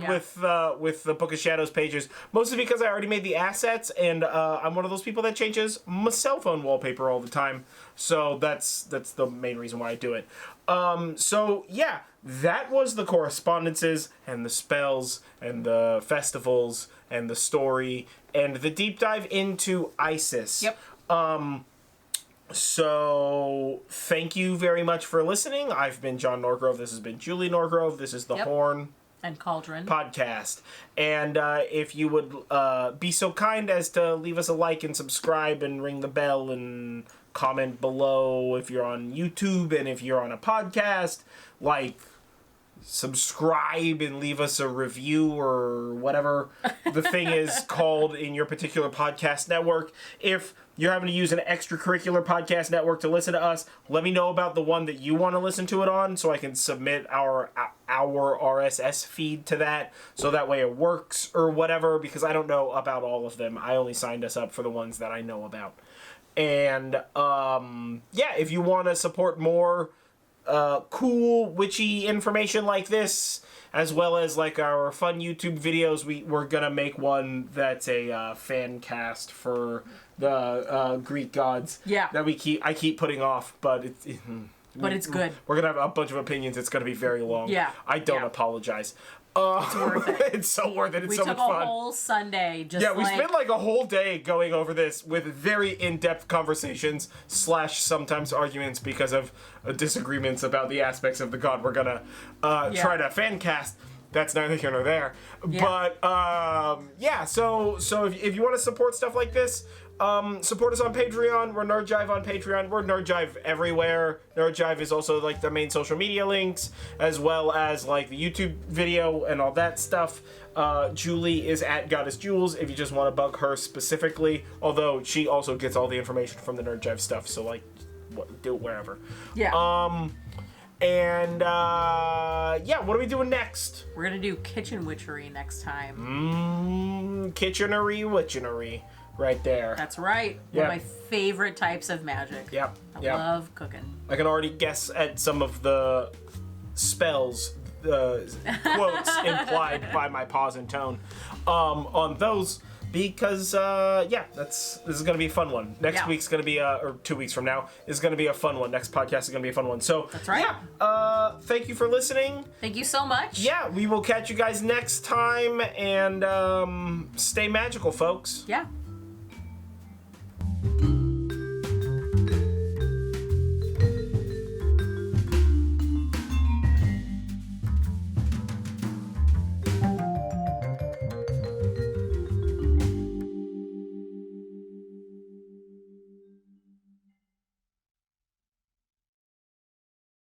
with the Book of Shadows pages, mostly because I already made the assets, and I'm one of those people that changes my cell phone wallpaper all the time. So that's the main reason why I do it. So yeah, that was the correspondences and the spells and the festivals and the story and the deep dive into Isis. Yep. So, thank you very much for listening. I've been John Norgrove. This has been Julie Norgrove. This is the Horn and Cauldron podcast. And if you would be so kind as to leave us a like and subscribe and ring the bell and comment below if you're on YouTube and if you're on a podcast, like, subscribe and leave us a review or whatever the thing is called in your particular podcast network. If you're having to use an extracurricular podcast network to listen to us, let me know about the one that you want to listen to it on so I can submit our RSS feed to that so that way it works or whatever, because I don't know about all of them. I only signed us up for the ones that I know about. And if you want to support more cool witchy information like this, as well as like our fun YouTube videos, we're gonna make one that's a fan cast for the Greek gods. Yeah. That I keep putting off, but it's good. We're gonna have a bunch of opinions. It's gonna be very long. Yeah. I don't apologize. It's worth it. It's so worth it. It's so much fun. We fun. took a whole Sunday just we spent like a whole day going over this with very in-depth conversations / sometimes arguments because of disagreements about the aspects of the god we're gonna try to fan cast. That's neither here nor there. Yeah. But so if you want to support stuff like this, support us on Patreon. We're Nerd Jive on Patreon. We're Nerd Jive everywhere. Nerd Jive is also like the main social media links, as well as like the YouTube video and all that stuff. Julie is at Goddess Jules if you just want to bug her specifically, although she also gets all the information from the Nerd Jive stuff, so like do it wherever. Yeah. And what are we doing next? We're gonna do kitchen witchery next time. Kitchenery witchery. Right there. That's right. One of my favorite types of magic. Yep. I love cooking. I can already guess at some of the spells, quotes implied by my pause and tone on those. because this is gonna be a fun one. Next week's gonna be or 2 weeks from now is gonna be a fun one. Next podcast is gonna be a fun one. So that's right. Thank you for listening. Thank you so much. Yeah, we will catch you guys next time, and stay magical, folks. Yeah.